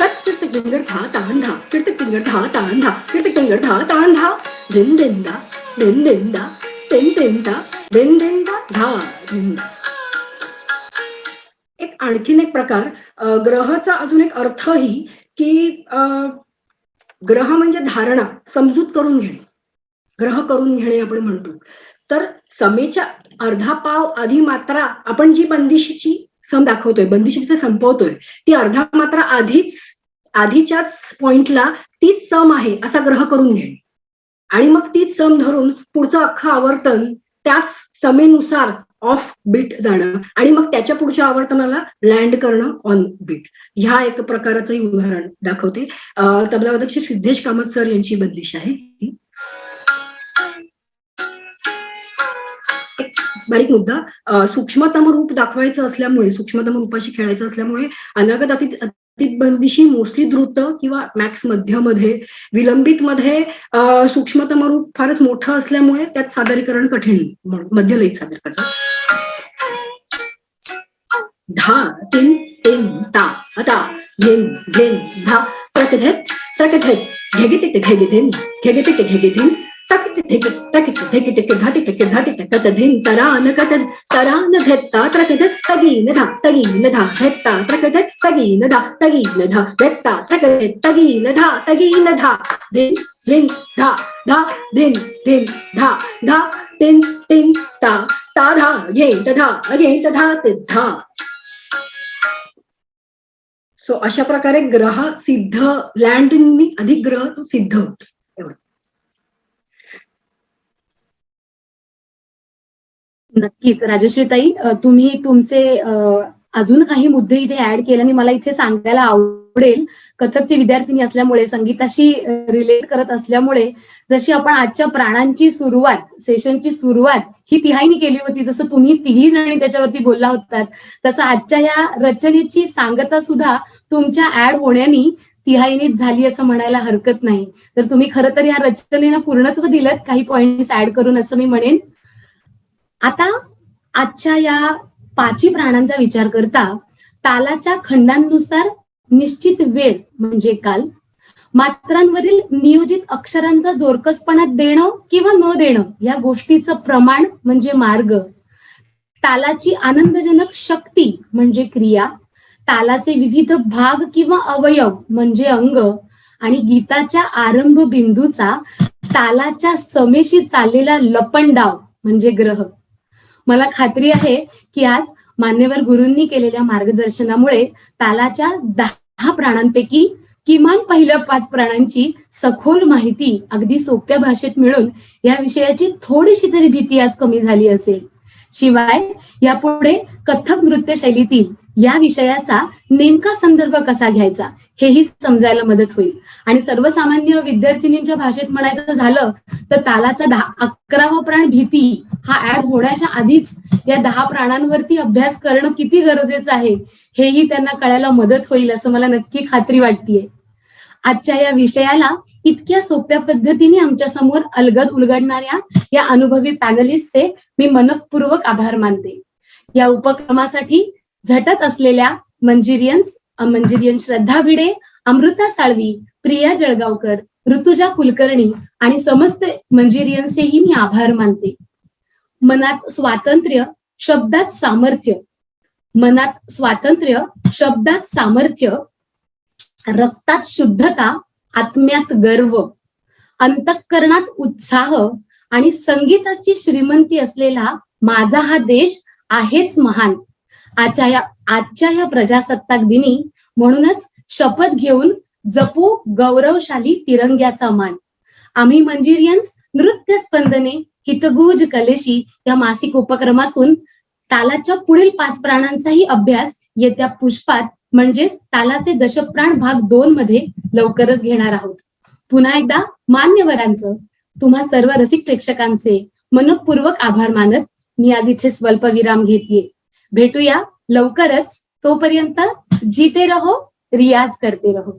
तत किट गिंगर धा तान धा किट गिंगर धा तान धा किट गिंगर धा तान धा धिन धिन दा धिन धिन दा धिन धिन दा धिन धिन दा धा धिन दा. एक आणखीन एक प्रकार ग्रहाचा अजून एक अर्थही की ग्रह म्हणजे धारणा, समजूत करून घेणे, ग्रह करून घेणे आपण म्हणतो. तर समेच्या अर्धा पाव आधी मात्रा आपण जी बंदिशीची सम दाखवतोय, बंदिशी तिथे संपवतोय, ती अर्धा मात्रा आधीच्याच पॉइंटला तीच सम आहे असा ग्रह करून घेणे, आणि मग तीच सम धरून पुढचं अख्खं आवर्तन त्याच समेनुसार ऑफ बीट जाणं आणि मग त्याच्या पुढच्या आवर्तनाला लँड करणं ऑन बीट. ह्या एक प्रकाराचंही उदाहरण दाखवते. तबलावादक श्री सिद्धेश कामत सर यांची बंदिश आहे. बारीक मुद्दा, सूक्ष्मतम रूप दाखवायचं असल्यामुळे, सूक्ष्मतम रूपाशी खेळायचं असल्यामुळे अनागत अतीत बंदिशी मोस्टली द्रुत किंवा मॅक्स मध्यमध्ये, विलंबित मध्ये सूक्ष्मतम रूप फारच मोठं असल्यामुळे त्यात सादरीकरण कठीण, मध्यलयीत सादर करतात. धा तीन तीन ता आता घेन घेन धा ट्रक धेत घेगे ते घेगे धेन घेगे ते घेगे धेन तकिट धिक धातिक तत धिन तरान कत तरान धेत्ता त्रकत तगीन धा धेत्ता त्रकत तगीन धा धेत्ता त्रकत तगीन धा धिन धिन धा धिन धिन धा तिन तिन ता धा ये तधा धा. सो अशा प्रकारे ग्रह सिद्ध लँड अधिक ग्रह तो सिद्ध होतो. एवढं. नक्कीच राजश्रीताई, तुम्ही तुमचे अजून काही मुद्दे इथे ऍड केले आणि मला इथे सांगायला आवडेल. कथकची विद्यार्थिनी असल्यामुळे, संगीताशी रिलेट करत असल्यामुळे, जशी आपण आजच्या प्राणांची सुरुवात, सेशनची सुरुवात ही तिहाईनी केली होती, जसं तुम्ही तिघी जणी त्याच्यावरती बोलला होतात, तसं आजच्या या रचनेची सांगता सुद्धा तुमच्या ऍड होण्यानी तिहाईनीच झाली असं म्हणायला हरकत नाही. तर तुम्ही खरं तर या रचनेला पूर्णत्व दिलं काही पॉइंट्स ऍड करून, असं मी म्हणेन. आता आजच्या या पाची प्राणांचा विचार करता तालाच्या खंडांनुसार निश्चित वेळ म्हणजे काल, मात्रांवरील नियोजित अक्षरांचा जोरकसपणा देणं किंवा न देणं या गोष्टीचं प्रमाण म्हणजे मार्ग, तालाची आनंदजनक शक्ती म्हणजे क्रिया, तालाचे विविध भाग किंवा अवयव म्हणजे अंग, आणि गीताच्या आरंभ बिंदूचा तालाच्या समेशी चाललेला लपंडाव म्हणजे ग्रह. मला खात्री आहे की आज मान्यवर गुरूंनी केलेल्या मार्गदर्शनामुळे तालाच्या 10 प्राणांपैकी किमान पहिल्या 5 प्राणांची सखोल माहिती अगदी सोप्या भाषेत मिळून या विषयाची थोडीशी तरी भीती आज कमी झाली असेल. शिवाय यापुढे कथक नृत्य शैलीतील या विषयाचा नेमका संदर्भ कसा घ्यायचा हेही समजायला मदत होईल. आणि सर्वसामान्य विद्यार्थिनींच्या भाषेत म्हणायचं झालं तर तालाचा 11वा प्राण भीती हा ऍड होण्याच्या आधीच या 10 प्राणांवरती अभ्यास करणं किती गरजेचं आहे हेही त्यांना कळायला मदत होईल असं मला नक्की खात्री वाटतेय. आजच्या या विषयाला इतक्या सोप्या पद्धतीने आमच्या समोर अलगद उलगडणाऱ्या या अनुभवी पॅनलिस्टचे मी मनपूर्वक आभार मानते. या उपक्रमासाठी झटत असलेल्या मंजिरियन श्रद्धा भिडे, अमृता साळवी, प्रिया जळगावकर, ऋतुजा कुलकर्णी आणि समस्त मंजिरियन्सचेही मी आभार मानते. मनात स्वातंत्र्य, शब्दात सामर्थ्य, मनात स्वातंत्र्य, शब्दात सामर्थ्य, रक्तात शुद्धता, आत्म्यात गर्व, अंतःकरणात उत्साह आणि संगीताची श्रीमंती असलेला माझा हा देश आहेच महान. आजच्या या प्रजासत्ताक दिनी म्हणूनच शपथ घेऊन जपू गौरवशाली तिरंग्याचा मान. आम्ही मंजिरियन्स नृत्य स्पंदने हितगुज कलेशी या मासिक उपक्रमातून तालाच्या पुढील 5 प्राणांचाही अभ्यास येत्या पुष्पात म्हणजेच तालाचे दशप्राण भाग 2 मध्ये लवकरच घेणार आहोत. पुन्हा एकदा मान्यवरांचं, तुम्हा सर्व रसिक प्रेक्षकांचे मनपूर्वक आभार मानत मी आज इथे स्वल्पविराम घेतेय. भेटूया लवकरच. तोपर्यंत जीते रहो, रियाज करते रहो.